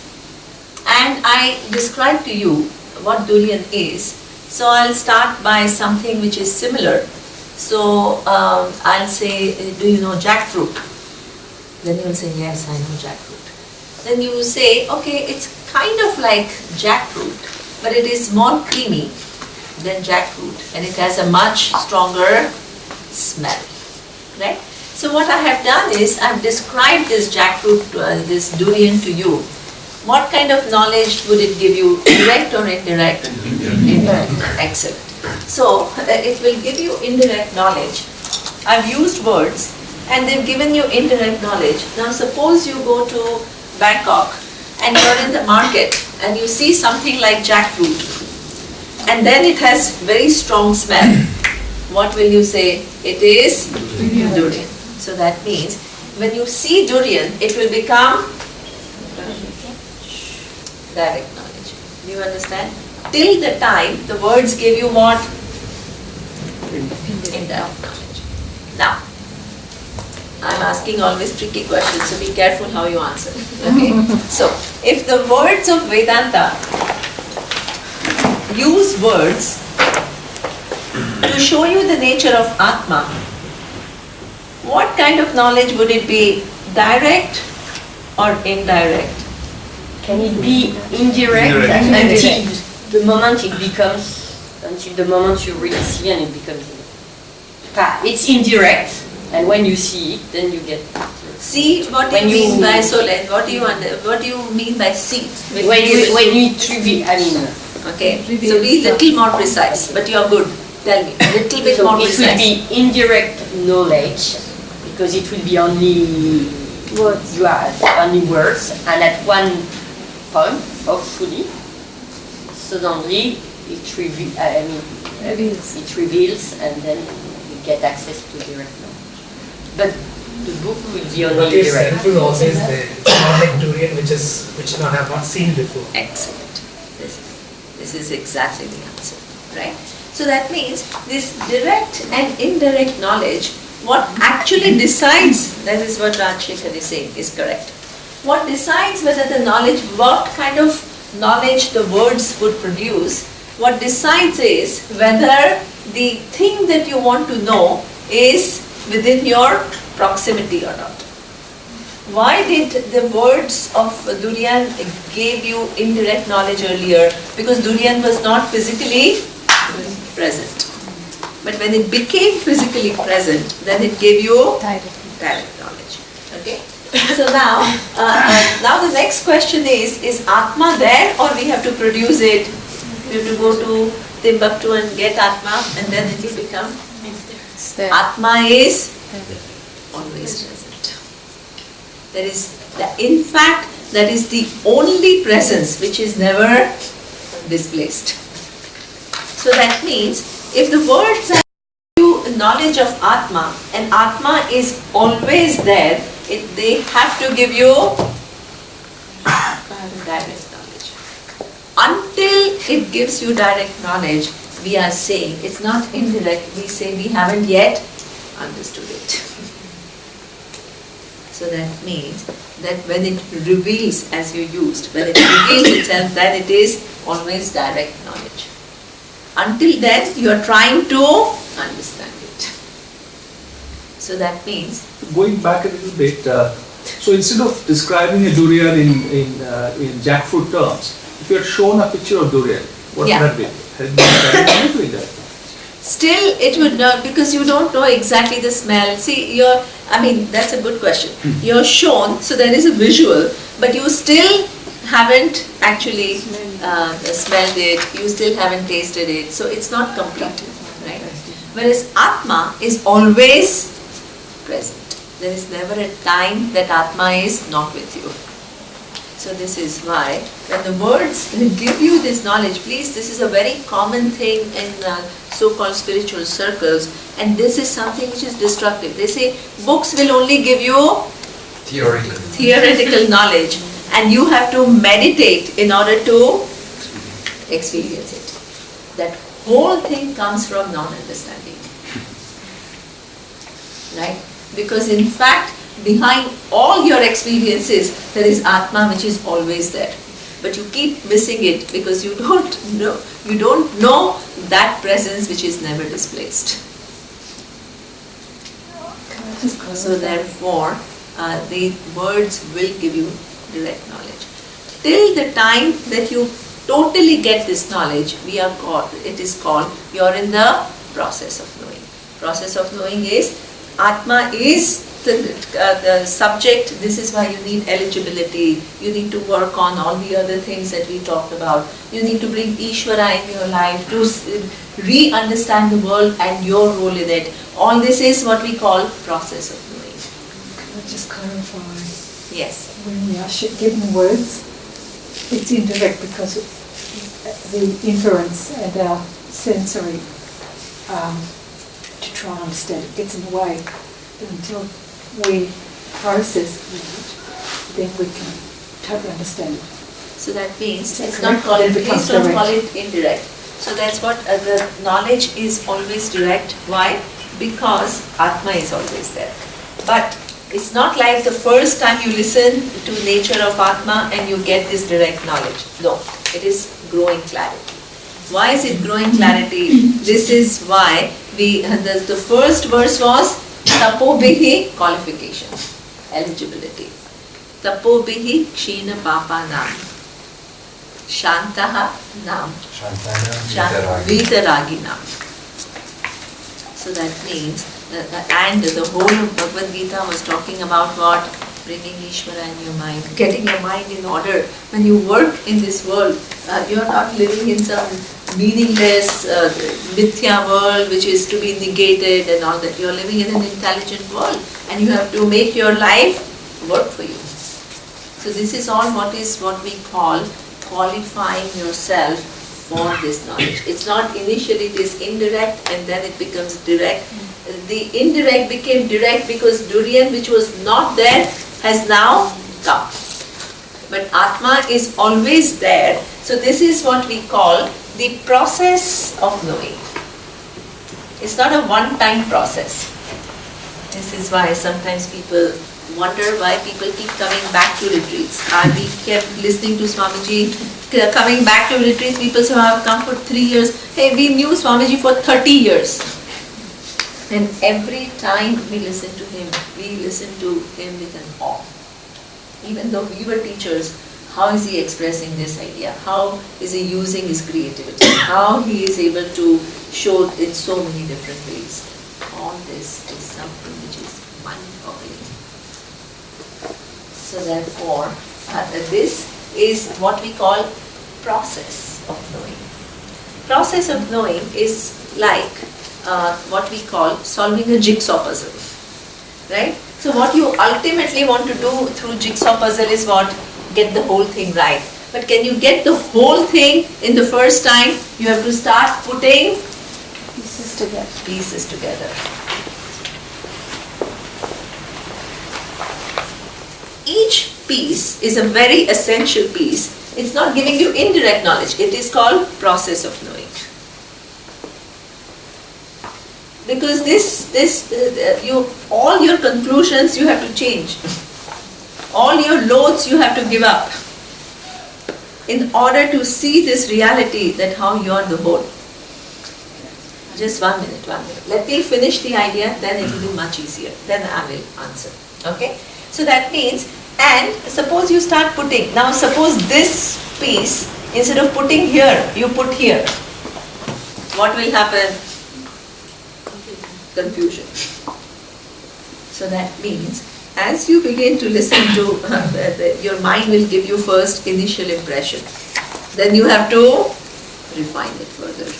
and I describe to you what durian is. So I'll start by something which is similar. So I'll say, do you know jackfruit? Then you'll say, yes, I know jackfruit. Then you say, okay, it's kind of like jackfruit, but it is more creamy than jackfruit, and it has a much stronger smell, right? So what I have done is, I've described this jackfruit, this durian to you. What kind of knowledge would it give you, direct or indirect? Indirect. Excellent. So it will give you indirect knowledge. I've used words, and they've given you indirect knowledge. Now suppose you go to Bangkok, and you're in the market and you see something like jackfruit, and then it has very strong smell. What will you say? It is durian. So that means when you see durian, it will become direct knowledge. Do you understand? Till the time the words give you what? Indirect knowledge. Now, I'm asking always tricky questions, so be careful how you answer. Okay? So, if the words of Vedanta use words to show you the nature of Atma, what kind of knowledge would it be? Direct or indirect? Can it be indirect until the moment it becomes, until the moment you really see and it becomes indirect? It's indirect. And when you see it, then you get. See, what do you mean by Solen? What do you mean by see? When you attribute, I mean. Okay. So be a little more precise. But you are good. Tell me a little bit more precise. It will be indirect knowledge because it will be only words. You have only words, and at one point, hopefully, suddenly it reveals, and then you get access to direct knowledge. But the book will be only what is direct. helpful also is it's not like durian which I have not seen before. Excellent. This is exactly the answer, right? So that means this direct and indirect knowledge, what actually decides, that is what Rajshekhar is saying, is correct. What decides whether the knowledge, what kind of knowledge the words would produce, what decides is whether the thing that you want to know is within your proximity or not. why did the words of Durian gave you indirect knowledge earlier? Because Durian was not physically present. But when it became physically present, then it gave you direct knowledge. Okay? So now, now the next question is Atma there or we have to produce it? We have to go to Timbuktu and get Atma and then it will become? Atma is always present. There is, in fact, that is the only presence which is never displaced. So that means if the words are you knowledge of Atma and Atma is always there, they have to give you direct knowledge. Until it gives you direct knowledge, we are saying, it's not indirect, we say we haven't yet understood it. So that means that when it reveals, as you used, when it reveals itself, then it is always direct knowledge. Until then, you are trying to understand it. So that means... Going back a little bit, so instead of describing a durian in jackfruit terms, if you had shown a picture of durian, what would that be? Had you doing that? Still, it would not, because you don't know exactly the smell. See, that's a good question. You're shown, so there is a visual, but you still haven't actually smelled it, you still haven't tasted it, so it's not complete, right? Whereas Atma is always present. There is never a time that Atma is not with you. So this is why when the words give you this knowledge, please, this is a very common thing in so-called spiritual circles, and this is something which is destructive. They say books will only give you theoretical knowledge, and you have to meditate in order to experience it. That whole thing comes from non-understanding. Right? Because in fact, behind all your experiences, there is Atma which is always there. But you keep missing it because you don't know that presence which is never displaced. So therefore, the words will give you direct knowledge. Till the time that you totally get this knowledge, it is called, you are in the process of knowing. Process of knowing is, Atma is the subject. This is why you need eligibility. You need to work on all the other things that we talked about. You need to bring Ishvara in your life to re-understand the world and your role in it. All this is what we call process of knowing. Can I just clarify? Yes. When we are given words, it's indirect because of the inference and our sensory to try and understand it gets in the way. But until we process it, then we can totally understand it. So that means it's not called it, please don't call it indirect. So that's what the knowledge is always direct. Why? Because Atma is always there. But it's not like the first time you listen to nature of Atma and you get this direct knowledge. No, it is growing clarity. Why is it growing clarity? This is why the first verse was Tapobihi qualification, eligibility. Tapobihi kshina papa nam. Shantaha nam. Vitaragi nam. So that means, and the whole of Bhagavad Gita was talking about what? Bringing Ishvara in your mind, getting your mind in order. When you work in this world, you are not living in some meaningless mithya world which is to be negated and all that. You are living in an intelligent world and you have to make your life work for you. So this is all what we call qualifying yourself for this knowledge. It's not initially it is indirect and then it becomes direct. The indirect became direct because durian which was not there has now come. But Atma is always there. So this is what we call the process of knowing. It's not a one-time process. This is why sometimes people wonder why people keep coming back to retreats. We kept listening to Swamiji coming back to retreats. People say, I've come for 3 years. Hey, we knew Swamiji for 30 years. And every time we listen to him with an awe. Even though we were teachers, how is he expressing this idea? How is he using his creativity? How he is able to show in so many different ways? All this is something which is mind-boggling. So therefore, this is what we call process of knowing. Process of knowing is like what we call solving a jigsaw puzzle, right? So what you ultimately want to do through jigsaw puzzle is what? Get the whole thing right. But can you get the whole thing in the first time? You have to start putting Pieces together. Pieces together. Each piece is a very essential piece. It's not giving you indirect knowledge. It is called process of knowing. Because all your conclusions you have to change. All your loads you have to give up in order to see this reality that how you are the whole. Just 1 minute. Let me finish the idea, then it will be much easier. Then I will answer. Okay? So that means, and suppose you start putting, now suppose this piece, instead of putting here, you put here. What will happen? Confusion. So that means, as you begin to listen to, your mind will give you first initial impression. Then you have to refine it further.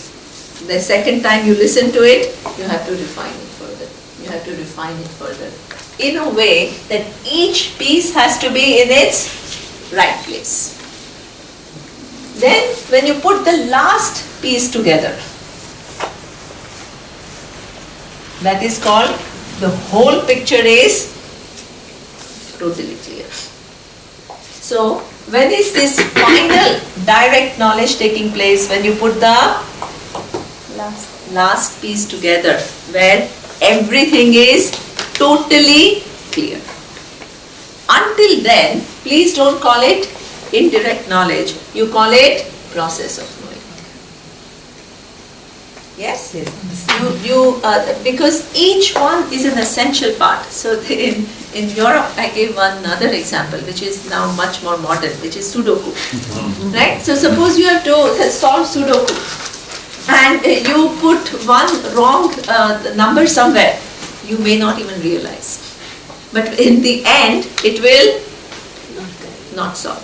The second time you listen to it, you have to refine it further. You have to refine it further. In a way that each piece has to be in its right place. Then when you put the last piece together, that is called, the whole picture is totally clear. So when is this final direct knowledge taking place? When you put the last piece together, where everything is totally clear. Until then, please don't call it indirect knowledge. You call it process of knowing. Yes? Because each one is an essential part. So in Europe, I gave one another example, which is now much more modern, which is Sudoku. Right? So suppose you have to solve Sudoku, and you put one wrong number somewhere, you may not even realize. But in the end, it will not solve.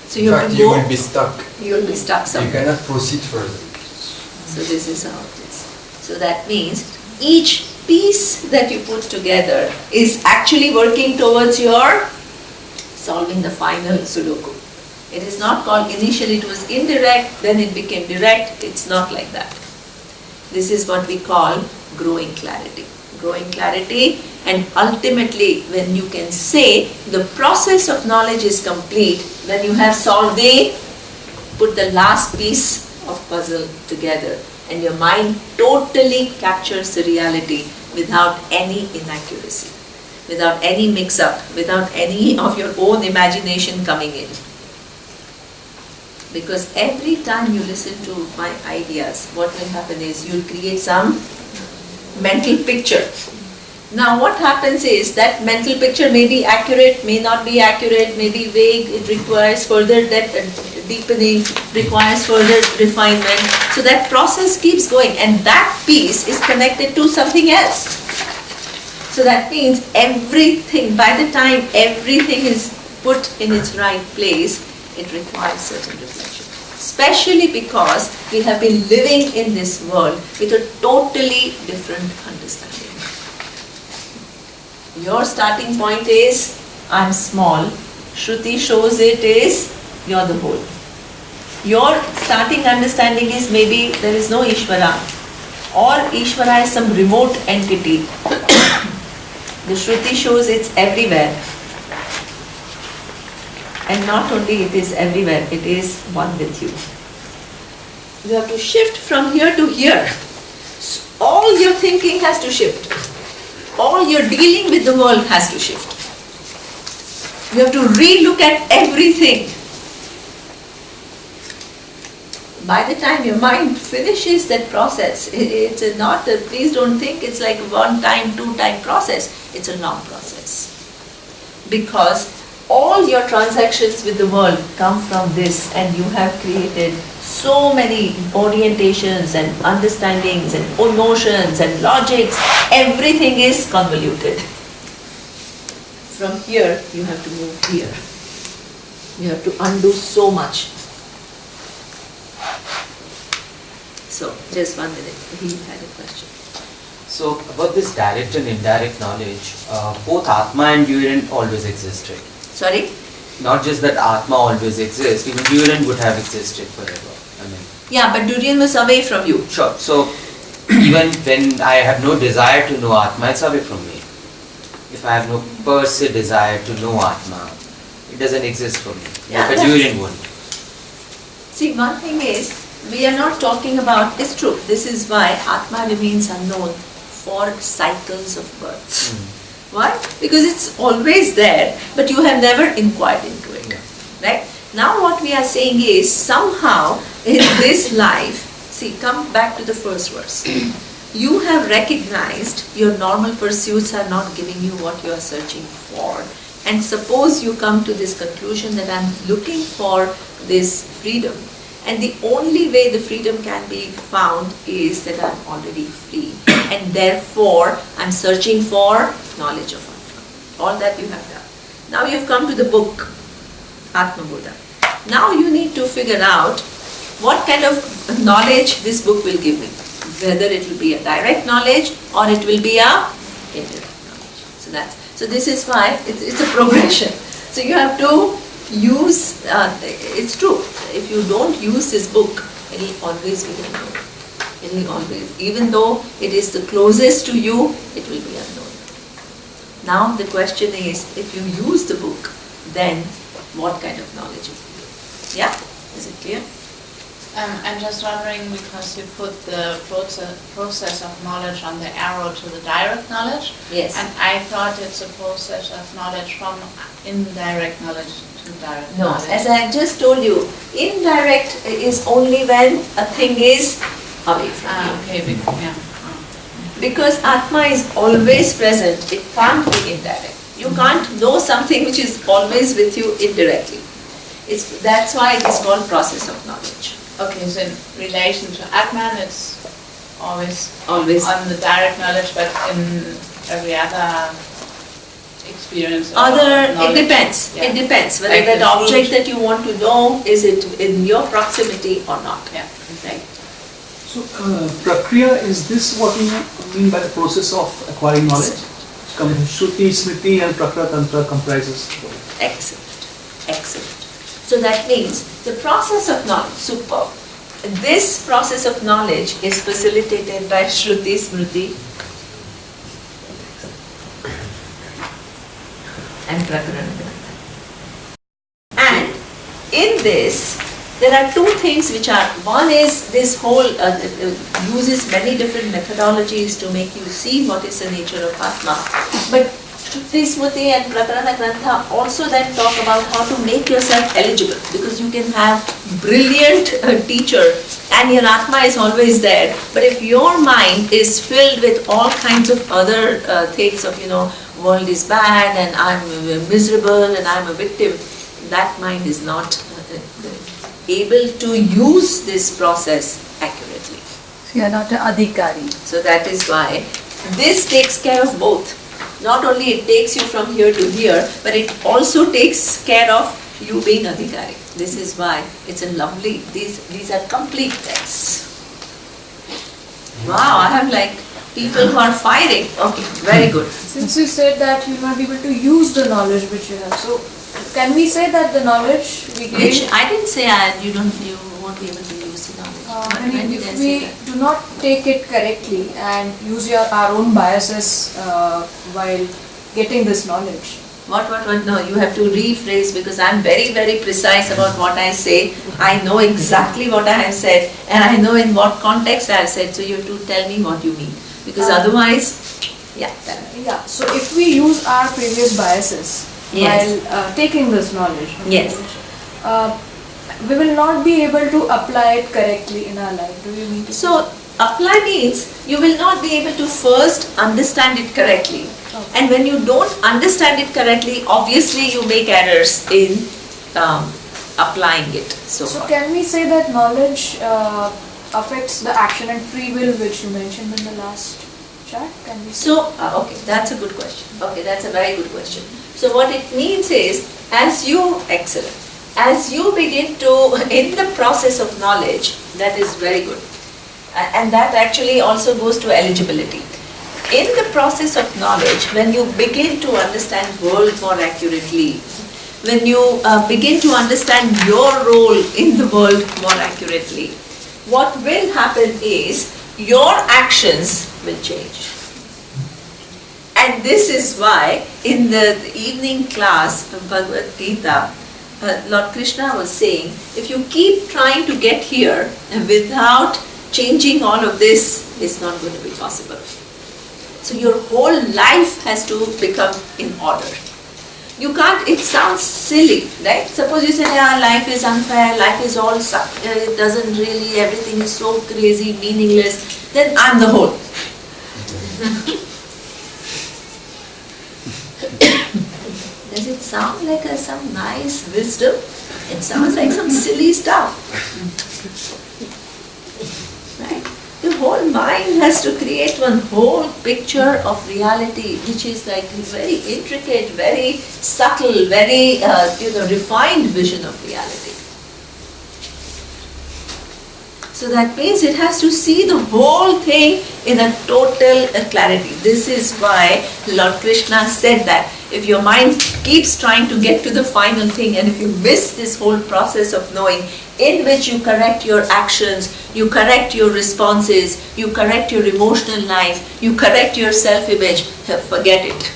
So you have to go. You will be stuck. You will be stuck somewhere. You cannot proceed further. So this is how it is. So that means each piece that you put together is actually working towards your solving the final Sudoku. It is not called, initially it was indirect, then it became direct. It's not like that. This is what we call growing clarity. Growing clarity, and ultimately when you can say the process of knowledge is complete, then you have solved put the last piece of puzzle together, and your mind totally captures the reality without any inaccuracy, without any mix-up, without any of your own imagination coming in. Because every time you listen to my ideas, what will happen is you'll create some mental picture. Now what happens is that mental picture may be accurate, may not be accurate, may be vague, it requires further deepening, requires further refinement. So that process keeps going, and that piece is connected to something else. So that means everything, by the time everything is put in its right place, it requires certain reflection. Especially because we have been living in this world with a totally different understanding. Your starting point is, I'm small. Shruti shows it is, you're the whole. Your starting understanding is maybe there is no Ishvara, or Ishvara is some remote entity. The Shruti shows it's everywhere. And not only it is everywhere, it is one with you. You have to shift from here to here. All your thinking has to shift. All your dealing with the world has to shift. You have to re-look at everything. By the time your mind finishes that process, it's not, please don't think it's like 1 time, 2 time process. It's a long process. Because all your transactions with the world come from this, and you have created so many orientations and understandings and notions and logics. Everything is convoluted. From here, you have to move here. You have to undo so much. So, just 1 minute. He had a question. So, about this direct and indirect knowledge, both Atma and Durian always existed. Sorry? Not just that Atma always exists, even Durian would have existed forever. Yeah, but Durian was away from you. Sure. So, even when I have no desire to know Atma, it's away from me. If I have no per se desire to know Atma, it doesn't exist for me. Yeah, like a Durian would. See, one thing is, we are not talking about, it's true, this is why Atma remains unknown for cycles of births. Why? Because it's always there, but you have never inquired into it. Right? Now what we are saying is, somehow in this life, see, come back to the first verse. You have recognized your normal pursuits are not giving you what you are searching for. And suppose you come to this conclusion that I'm looking for this freedom. And the only way the freedom can be found is that I'm already free. And therefore, I'm searching for knowledge of Atma. All that you have done. Now you've come to the book, Atma Bodha. Now you need to figure out what kind of knowledge this book will give me. Whether it will be a direct knowledge or it will be a indirect knowledge. So this is why it's a progression. So you have to use, it's true, if you don't use this book, it will always be unknown. It will always, even though it is the closest to you, it will be unknown. Now the question is, if you use the book, then what kind of knowledge is it? Yeah? Is it clear? I'm just wondering, because you put the process of knowledge on the arrow to the direct knowledge. Yes. And I thought it's a process of knowledge from indirect knowledge to direct No, knowledge. as I just told you, indirect is only when a thing is away from you. Okay, yeah. Because Atma is always present, it can't be indirect. You can't know something which is always with you indirectly. That's why it is called process of knowledge. Okay, so in relation to Atman, it's always on the direct knowledge, but in every other experience or It knowledge. depends. Yeah. It depends whether Like that the object fruit. that you want to know, is it in your proximity or not. Yeah. Right? So, prakriya, is this what you mean by the process of acquiring knowledge? Shruti, Smriti and Prakra Tantra comprises. Excellent. Excellent. So that means the process of knowledge, superb. This process of knowledge is facilitated by Shruti, Smriti and prakarana. And in this, there are two things which are, one is this whole, uses many different methodologies to make you see what is the nature of Atma. But Shruti, Smriti and prakarana grantha also then talk about how to make yourself eligible, because you can have brilliant teacher and your Atma is always there. But if your mind is filled with all kinds of other things of, world is bad and I'm miserable and I'm a victim, that mind is not able to use this process accurately. So you are not an adhikari. So that is why this takes care of both. Not only it takes you from here to here, but it also takes care of you being adhikari. This is why it's a lovely, these are complete texts. Wow, I have like people who are firing. Okay, very good. Since you said that you will not be able to use the knowledge which you have, so can we say that the knowledge we gain? Which I didn't say you won't be able to use the knowledge. When did I If say we that? do not take it correctly and use our own biases while getting this knowledge. What? No, you have to rephrase, because I'm very, very precise about what I say. I know exactly what I have said and I know in what context I have said. So you have to tell me what you mean. Because otherwise, yeah. Yeah, so if we use our previous biases Yes. while taking this knowledge, Yes. we will not be able to apply it correctly in our life. Do you mean to say? So apply means you will not be able to first understand it correctly, And when you don't understand it correctly, obviously you make errors in applying it. So can we say that knowledge affects the action and free will, which you mentioned in the last chat? Can we say? So, okay, that's a good question. Okay, that's a very good question. So what it means is, as you begin to, in the process of knowledge, that is very good. And that actually also goes to eligibility. In the process of knowledge, when you begin to understand world more accurately, when you begin to understand your role in the world more accurately, what will happen is your actions will change. And this is why in the evening class of Bhagavad Gita, Lord Krishna was saying, if you keep trying to get here and without changing all of this, it's not going to be possible. So your whole life has to become in order. You can't, it sounds silly, right? Suppose you say, yeah, life is unfair, life is all, it doesn't really, everything is so crazy, meaningless, then I'm the whole. Does it sound like some nice wisdom? It sounds like some silly stuff. Right? The whole mind has to create one whole picture of reality, which is like a very intricate, very subtle, very refined vision of reality. So that means it has to see the whole thing in a total clarity. This is why Lord Krishna said that if your mind keeps trying to get to the final thing, and if you miss this whole process of knowing, in which you correct your actions, you correct your responses, you correct your emotional life, you correct your self-image, forget it.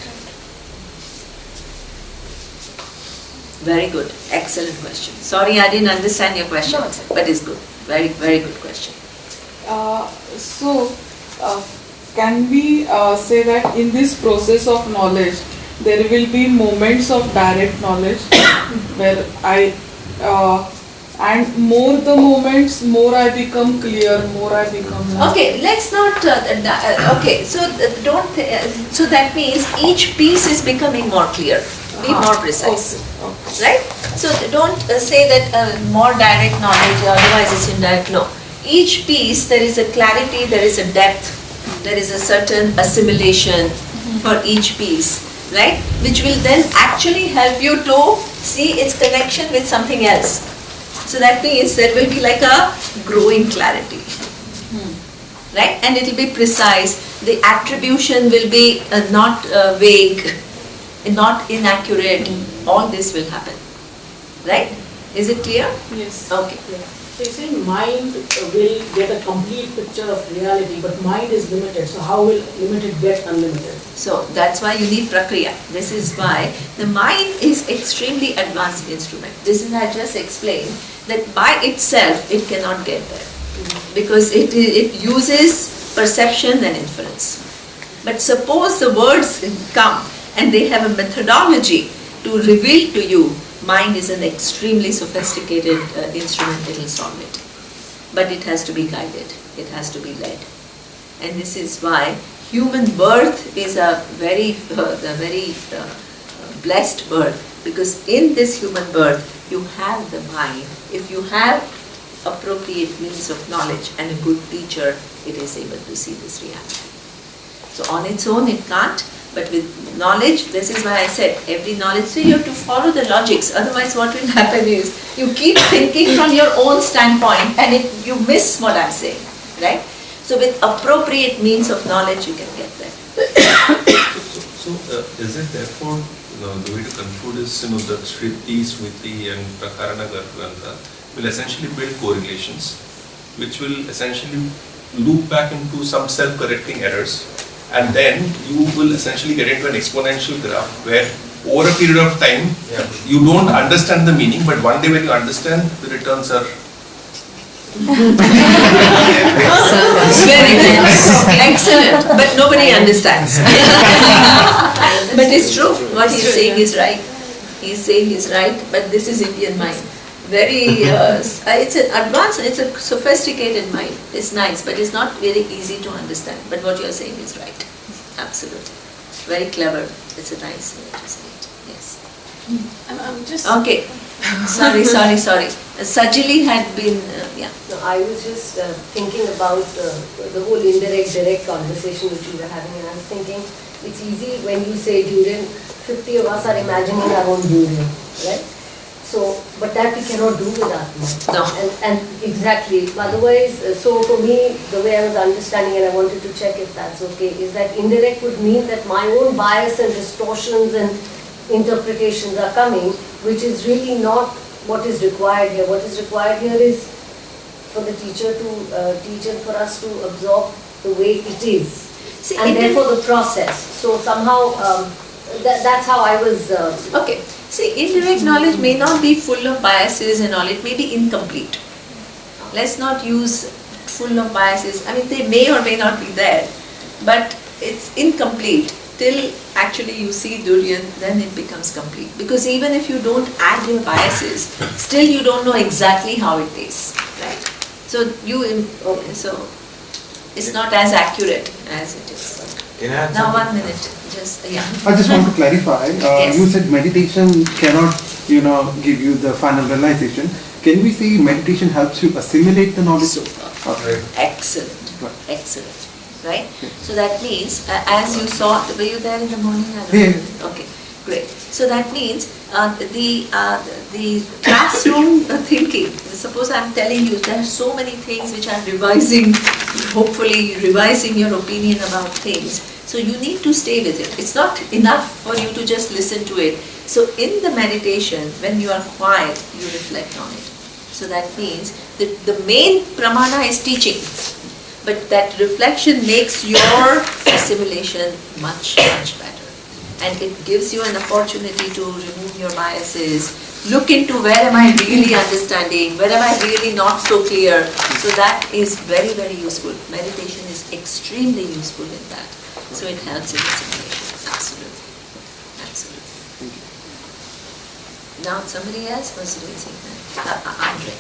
Very good. Excellent question. Sorry, I didn't understand your question, but it's good. Very, very good question. Can we say that in this process of knowledge, there will be moments of direct knowledge where and more the moments, more I become clear, more I become... Okay, let's not, okay, so so that means each piece is becoming more clear, be more precise, right? So don't say that more direct knowledge, otherwise it's indirect, no. Each piece, there is a clarity, there is a depth, there is a certain assimilation for each piece, right? Which will then actually help you to see its connection with something else. So that means there will be like a growing clarity, right? And it will be precise. The attribution will be not vague, not inaccurate. All this will happen, right? Is it clear? Yes. Okay. So you're saying mind will get a complete picture of reality, but mind is limited. So how will limited get unlimited? So that's why you need prakriya. This is why the mind is extremely advanced instrument. This is I just explained that by itself it cannot get there because it uses perception and inference. But suppose the words come and they have a methodology to reveal to you, mind is an extremely sophisticated instrument, it will solve it. But it has to be guided, it has to be led. And this is why human birth is a very blessed birth, because in this human birth you have the mind. If you have appropriate means of knowledge and a good teacher, it is able to see this reality. So on its own it can't, but with knowledge, this is why I said every knowledge, so you have to follow the logics, otherwise what will happen is you keep thinking from your own standpoint and you miss what I'm saying, right? So with appropriate means of knowledge you can get there. So is it therefore, the way to conclude is, the Shruti, Smriti and prakarana grantha will essentially build correlations, which will essentially loop back into some self-correcting errors, and then you will essentially get into an exponential graph where over a period of time you don't understand the meaning, but one day when you understand, the returns are very good. Excellent, but nobody understands. But it's true, what he's saying is right. He's saying is right, but this is Indian mind. Very, it's an advanced, it's a sophisticated mind. It's nice, but it's not very easy to understand. But what you're saying is right. Absolutely. very clever. It's a nice way to say it. Yes. I'm just... Okay. Sorry. Sajili had been, yeah. No, I was just thinking about the whole indirect direct conversation which we were having, and I was thinking it's easy when you say durian, 50 of us are imagining our own durian, right? So, but that we cannot do with Atma. No. And exactly, otherwise, so for me, the way I was understanding, and I wanted to check if that's okay, is that indirect would mean that my own bias and distortions and interpretations are coming, which is really not what is required here. What is required here is for the teacher to teach and for us to absorb the way it is. See, and therefore the process. So somehow, that's how I was... Okay. See, indirect knowledge may not be full of biases and all. It may be incomplete. Let's not use full of biases. I mean, they may or may not be there, but it's incomplete. Till actually you see durian, then it becomes complete. Because even if you don't add your biases, still you don't know exactly how it tastes, right? So so it's not as accurate as it is. Can I add now something? 1 minute, just yeah. I just want to clarify. Yes. You said meditation cannot, give you the final realization. Can we say meditation helps you assimilate the knowledge? Super. Excellent. Excellent. Right? So that means, as you saw, were you there in the morning? Yeah. Okay, great. So that means the classroom thinking. Suppose I'm telling you there are so many things which are hopefully revising your opinion about things. So you need to stay with it. It's not enough for you to just listen to it. So in the meditation, when you are quiet, you reflect on it. So that means that the main pramana is teaching. But that reflection makes your assimilation much, much better. And it gives you an opportunity to remove your biases, look into where am I really understanding, where am I really not so clear. So that is very, very useful. Meditation is extremely useful in that. So it helps in assimilation. Absolutely. Absolutely. Now somebody else was raising that. Andre.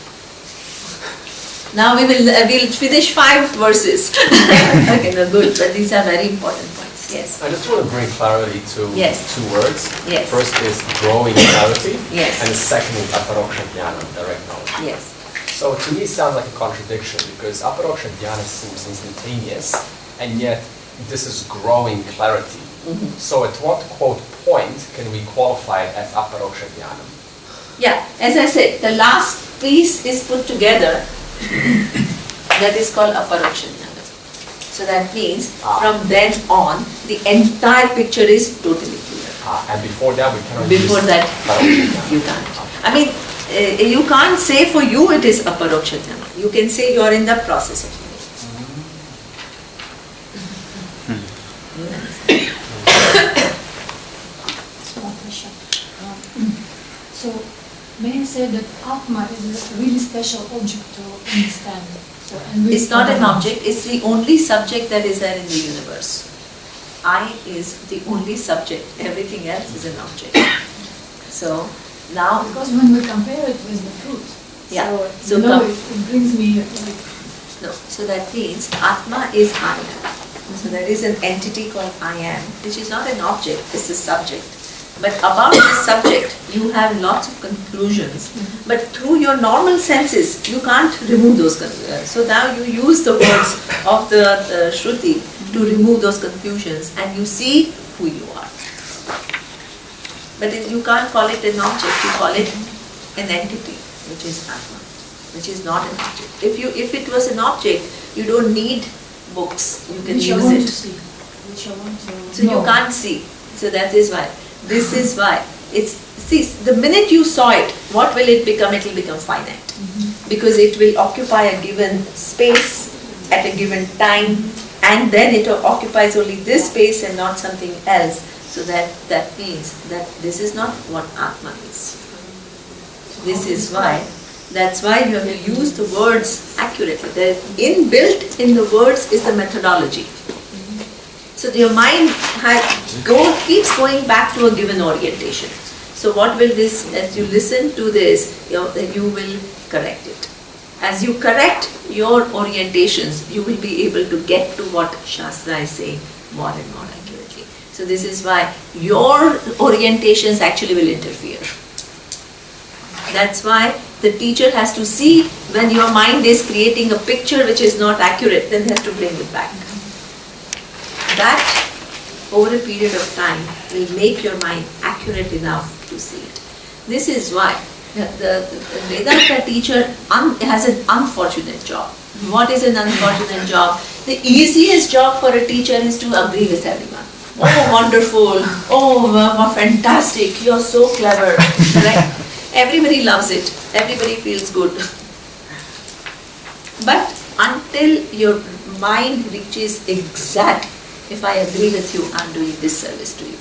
Now we'll finish 5 verses. Okay, no, good, but these are very important points. Yes. I just want to bring clarity to Yes. 2 words. Yes. First is growing clarity, Yes. and the second is aparoksha jnana, direct knowledge. Yes. So to me it sounds like a contradiction because aparoksha jnana seems instantaneous, and yet this is growing clarity. Mm-hmm. So at what point can we qualify it as aparoksha jnana? Yeah, as I said, the last piece is put together. That is called aparoksha jnana. So that means from then on, the entire picture is totally clear. And before that we cannot Before use that, aparoksha jnana. you can't. I mean, you can't say for you it is aparoksha jnana. You can say you are in the process of it. Small question. So, may I say that Atma is a really special object to understand? So, and It's not an object, it's the only subject that is there in the universe. I is the only subject, everything else is an object. So now... Because when we compare it with the fruit, Yeah. so it brings me like... No, so that means Atma is I am. So there is an entity called I am, which is not an object, it's a subject. But about this subject, you have lots of conclusions. But through your normal senses, you can't remove those conclusions. So now you use the words of the Shruti to remove those confusions and you see who you are. But you can't call it an object, you call it an entity, which is Atma, which is not an object. If it was an object, you don't need books, you can Which I use want it. to see. Which I want to So you can't see. So that is why. This is why. See, the minute you saw it, what will it become? It will become finite. Because it will occupy a given space at a given time, and then it occupies only this space and not something else. So that means that this is not what Atma is. This is why. That's why you have to use the words accurately. The inbuilt in the words is the methodology. So your mind keeps going back to a given orientation. So what will this, as you listen to this, you will correct it. As you correct your orientations, you will be able to get to what Shastra is saying more and more accurately. So this is why your orientations actually will interfere. That's why the teacher has to see when your mind is creating a picture which is not accurate, then they have to bring it back. That, over a period of time, will make your mind accurate enough to see it. This is why the Vedanta teacher has an unfortunate job. What is an unfortunate job? The easiest job for a teacher is to agree with everyone. Oh, wonderful. Oh, fantastic. You're so clever. Right? Everybody loves it. Everybody feels good. But until your mind reaches exact, if I agree with you, I'm doing disservice to you.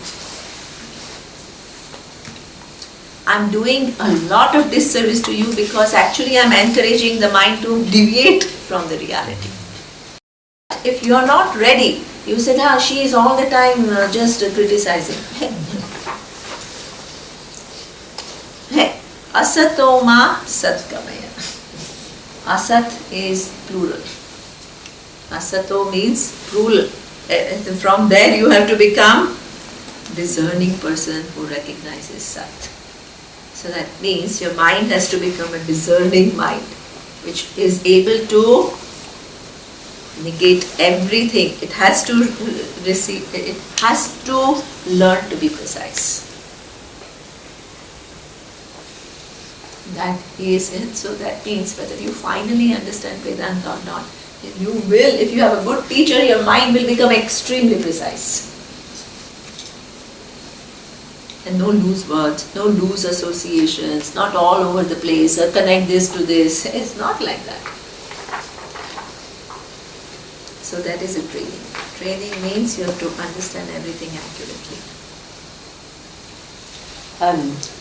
I'm doing a lot of disservice to you because actually I'm encouraging the mind to deviate from the reality. If you're not ready, you said, she is all the time just criticizing. Hey, asato ma satkamaya. Asat is plural. Asato means plural. From there you have to become discerning person who recognizes Sat. So that means your mind has to become a discerning mind, which is able to negate everything. It has to receive, it has to learn to be precise. That is it. So that means whether you finally understand Vedanta or not, you will, if you have a good teacher, your mind will become extremely precise. And no loose words, no loose associations, not all over the place, or connect this to this. It's not like that. So that is a training. Training means you have to understand everything accurately.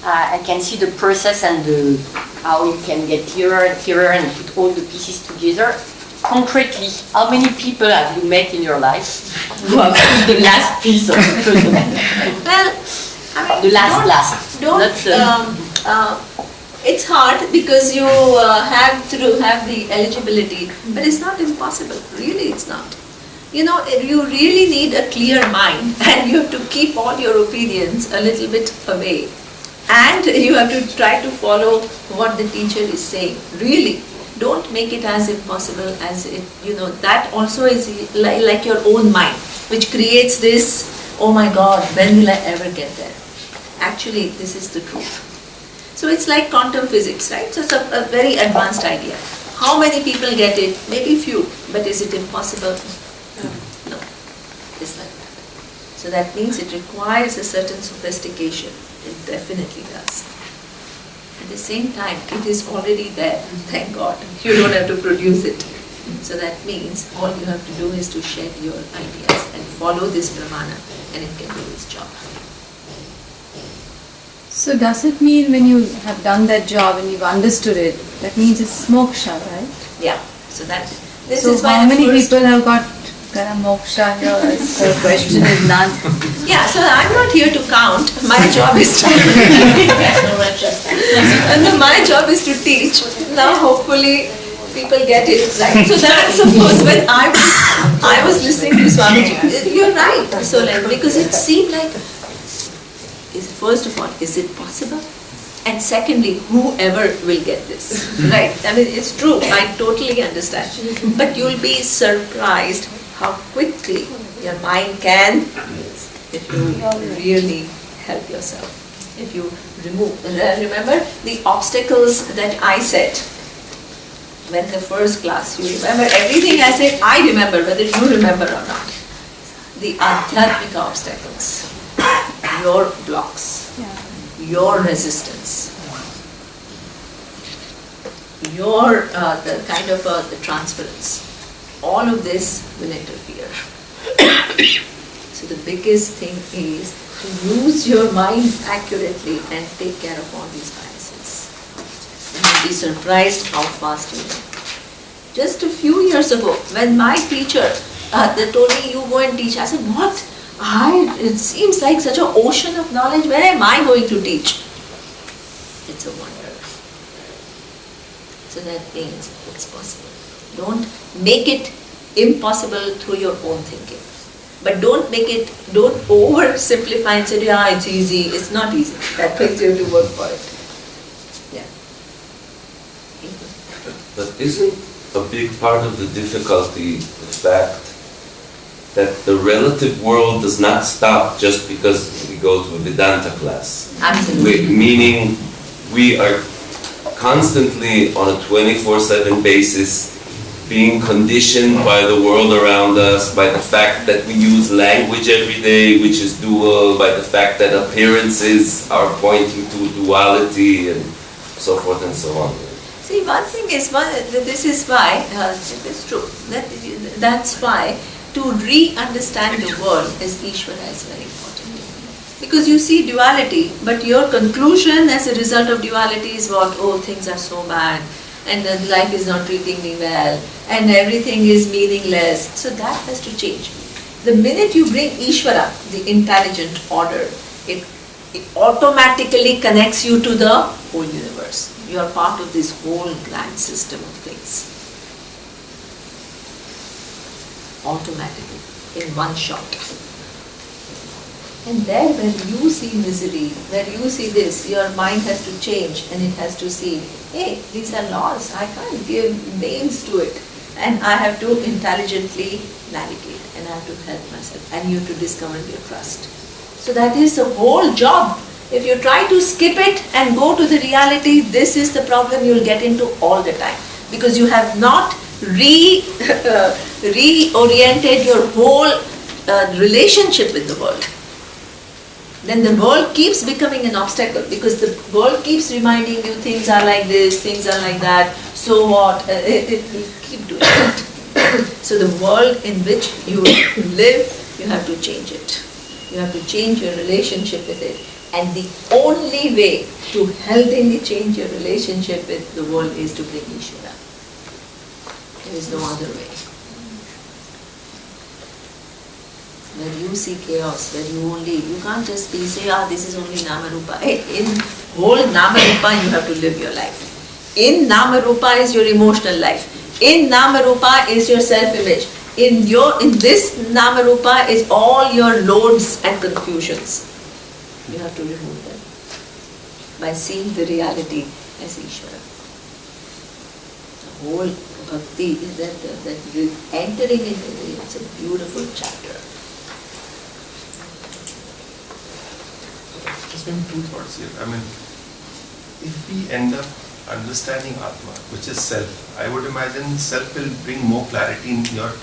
I can see the process and how you can get clearer and clearer and put all the pieces together. Concretely, how many people have you met in your life who have put the last piece of the puzzle? Well, the last. It's hard because you have to have the eligibility, but it's not impossible. Really, it's not. You know, you really need a clear mind, and you have to keep all your opinions a little bit away, and you have to try to follow what the teacher is saying. Really, don't make it as impossible as it. You know, that also is like your own mind, which creates this. Oh my God, when will I ever get there? Actually, this is the truth. So it's like quantum physics, right? So it's a very advanced idea. How many people get it? Maybe few, but is it impossible? No, it's like that. So that means it requires a certain sophistication. It definitely does. At the same time, it is already there, thank God. You don't have to produce it. So that means all you have to do is to shed your ideas and follow this pramana, and it can do its job. So does it mean when you have done that job and you've understood it, that means it's moksha, right? Yeah. So that this so is why how many people have got moksha here? The question is none. Yeah, so I'm not here to count. My job is to and my job is to teach. Now hopefully people get it right. So that suppose when I was listening to Swamiji, you're right. So like because it seemed like first of all, is it possible? And secondly, whoever will get this, right? I mean, it's true, I totally understand. But you'll be surprised how quickly your mind can, if you really help yourself. If you remove, remember the obstacles that I set when the first class, you remember everything I said, I remember, whether you remember or not. The adhyatmika obstacles. Your blocks, your resistance, your the kind of the transference, all of this will interfere. So the biggest thing is to use your mind accurately and take care of all these biases. And you'll be surprised how fast you learn. Just a few years ago, when my teacher they told me, you go and teach, I said, what? It seems like such an ocean of knowledge. Where am I going to teach? It's a wonder. So that means it's possible. Don't make it impossible through your own thinking. But don't oversimplify and say, yeah, it's easy. It's not easy. That means you have to work for it. Yeah. But isn't a big part of the difficulty the fact that the relative world does not stop just because we go to a Vedanta class? Absolutely. Meaning we are constantly on a 24/7 basis being conditioned by the world around us, by the fact that we use language every day, which is dual, by the fact that appearances are pointing to duality, and so forth and so on. See, one thing is, this is why, it's true, that's why to re-understand the world is Ishvara is very important. Because you see duality, but your conclusion as a result of duality is what? Oh, things are so bad, and life is not treating me well, and everything is meaningless. So that has to change. The minute you bring Ishvara, the intelligent order, it automatically connects you to the whole universe. You are part of this whole grand system of things. Automatically, in one shot. And then when you see misery, when you see this, your mind has to change and it has to see, hey, these are laws, I can't give names to it. And I have to intelligently navigate and I have to help myself. And you have to discover your trust. So that is the whole job. If you try to skip it and go to the reality, this is the problem you'll get into all the time. Because you have not reoriented your whole relationship with the world. Then the world keeps becoming an obstacle because the world keeps reminding you things are like this, things are like that, so what? It will keep doing it. So the world in which you live, you have to change it. You have to change your relationship with it. And the only way to healthily change your relationship with the world is to bring Ishvara. There is no other way. When you see chaos, when you can't just say, this is only Nama-rupa. In whole Nama-rupa, you have to live your life. In Nama-rupa is your emotional life. In Nama-rupa is your self-image. In this Nama-rupa is all your loads and confusions. You have to remove them by seeing the reality as Ishvara. The whole bhakti is that entering into it, it's a beautiful chapter. Just maybe two thoughts here. I mean, if we end up understanding Atma, which is self, I would imagine self will bring more clarity in your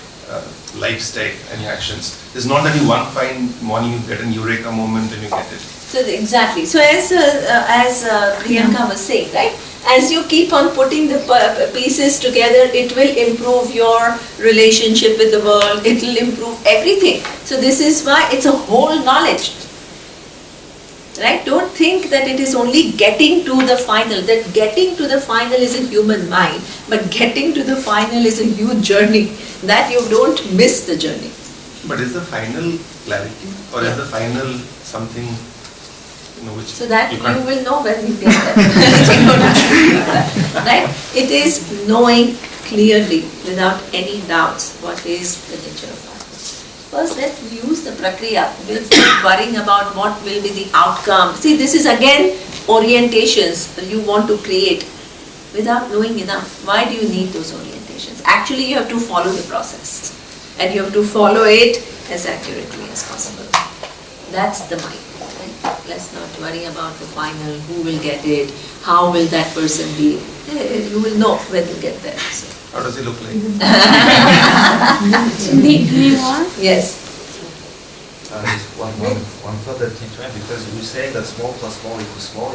lifestyle and your actions. It's not that you one fine morning you get an eureka moment and you get it. So exactly. So as Priyanka was saying, right? As you keep on putting the pieces together, it will improve your relationship with the world. It will improve everything. So this is why it's a whole knowledge. Right? Don't think that it is only getting to the final. That getting to the final is a human mind, but getting to the final is a huge journey. That you don't miss the journey. But is the final clarity, or is the final something, which so that you will know when you get there. Right? It is knowing clearly, without any doubts, what is the nature of life. First, let's use the prakriya. We'll start worrying about what will be the outcome. See, this is again orientations you want to create without knowing enough. Why do you need those orientations? Actually, you have to follow the process. And you have to follow it as accurately as possible. That's the mind. Right? Let's not worry about the final, who will get it, how will that person be. You will know when you get there. So. How does it look like? Neema? Yes. Just one further thing to add, because you say that small plus small equals small,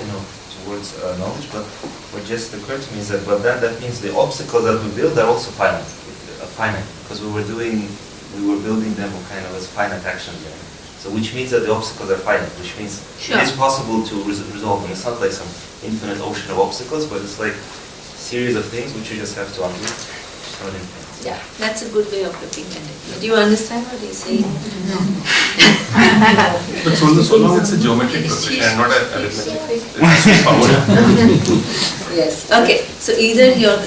towards knowledge, but what just occurred to me is that, but then that means the obstacles that we build are also finite, because we were building them kind of as finite actions there. So which means that the obstacles are finite, which means it is possible to resolve them. It's not like some infinite ocean of obstacles, but it's like a series of things which you just have to undo. Yeah, that's a good way of looking at it. Do you understand what he's saying? But so long it's a geometric progression and not an arithmetic. Yes. Okay. So either your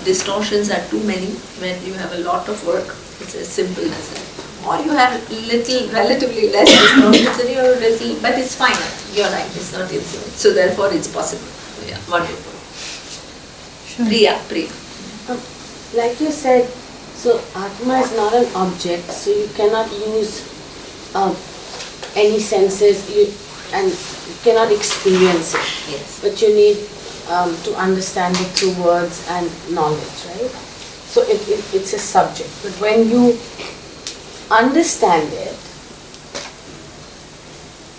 distortions are too many when you have a lot of work. It's as simple as that. or you have relatively less distortions, then you're a little, but it's finite. You're right, it's not infinite. So therefore it's possible. Yeah, wonderful. Priya. Like you said, so Atma is not an object, so you cannot use any senses and you cannot experience it. Yes. But you need to understand it through words and knowledge, right? So it's a subject. But when you understand it,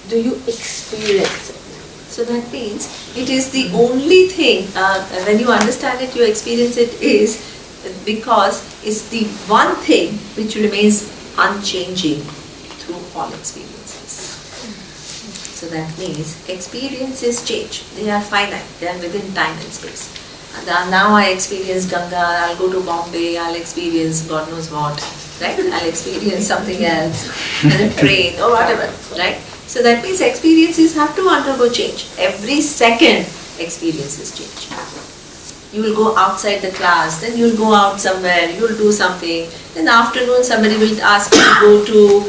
do you experience it? So that means it is the only thing, when you understand it, you experience it, is because it's the one thing which remains unchanging through all experiences. So that means experiences change. They are finite. They are within time and space. And now I experience Ganga, I'll go to Bombay, I'll experience God knows what, right? I'll experience something else, and a train or whatever, right? So that means experiences have to undergo change. Every second experiences change. You will go outside the class, then you'll go out somewhere, you'll do something. Then afternoon somebody will ask you to go to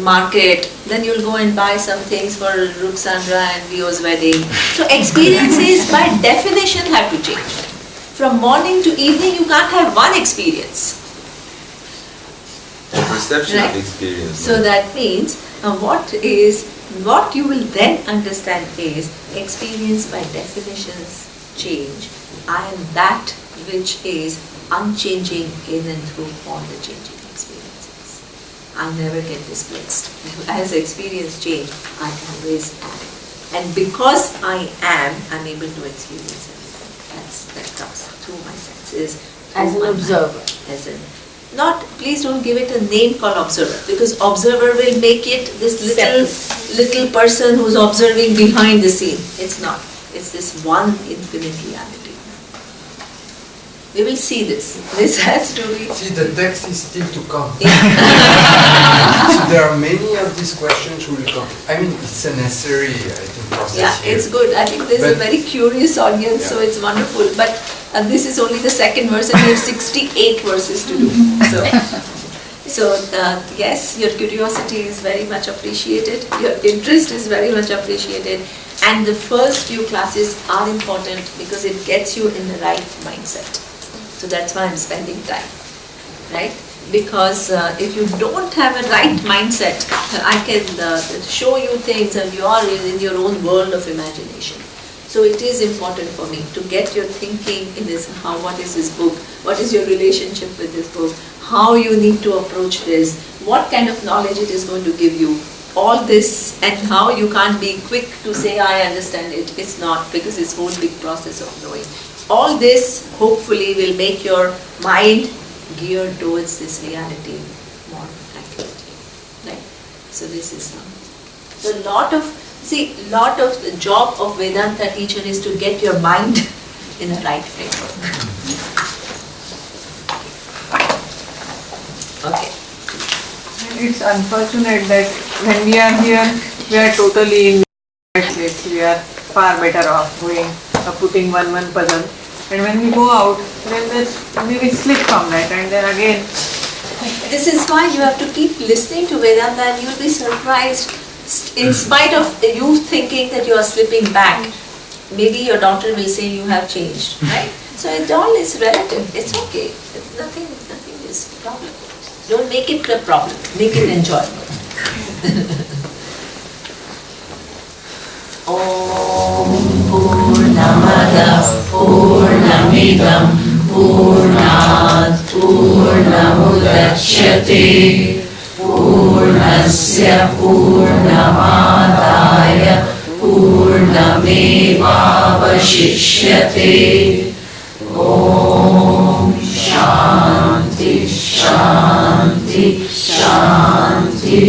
market, then you'll go and buy some things for Ruxandra and Leo's wedding. So experiences by definition have to change. From morning to evening you can't have one experience. Perception Right. of experience. So that means what you will then understand is experience by definitions change. I am that which is unchanging in and through all the changing experiences. I never get displaced. As experience change, I always am. And because I am, I'm able to experience everything. That comes through my senses. As an observer. Please don't give it a name called observer, because observer will make it this little person who's observing behind the scene. It's not. It's this one infinite reality. We will see this. This has to be... See, the text is still to come. So there are many of these questions will come. I mean, it's a necessary, I think, process. Yeah, here. it's good. I think there's a very curious audience, so it's wonderful. But this is only the second verse, and we have 68 verses to do. So yes, your curiosity is very much appreciated. Your interest is very much appreciated. And the first few classes are important because it gets you in the right mindset. So that's why I'm spending time, right? Because if you don't have a right mindset, I can show you things and you are in your own world of imagination. So it is important for me to get your thinking in this, what is this book, what is your relationship with this book, how you need to approach this, what kind of knowledge it is going to give you, all this, and how you can't be quick to say, I understand it. It's not, because it's a whole big process of knowing. All this hopefully will make your mind geared towards this reality more accurately, right? So this is so lot of the job of Vedanta teacher is to get your mind in the right framework. Okay. It's unfortunate that when we are here, we are totally in that place. We are far better off going putting one puzzle. And when we go out, then we slip from that, and then again. This is why you have to keep listening to Vedanta, and you'll be surprised. In spite of you thinking that you are slipping back, maybe your daughter will say you have changed, right? So it all is relative. It's okay. Nothing is a problem. Don't make it a problem. Make it enjoyable. Om Purnamada Purnamidam Purnat Purnamudachyate Purnasya Purnamadaya Purnamevavashishyate. Om Shanti Shanti Shanti.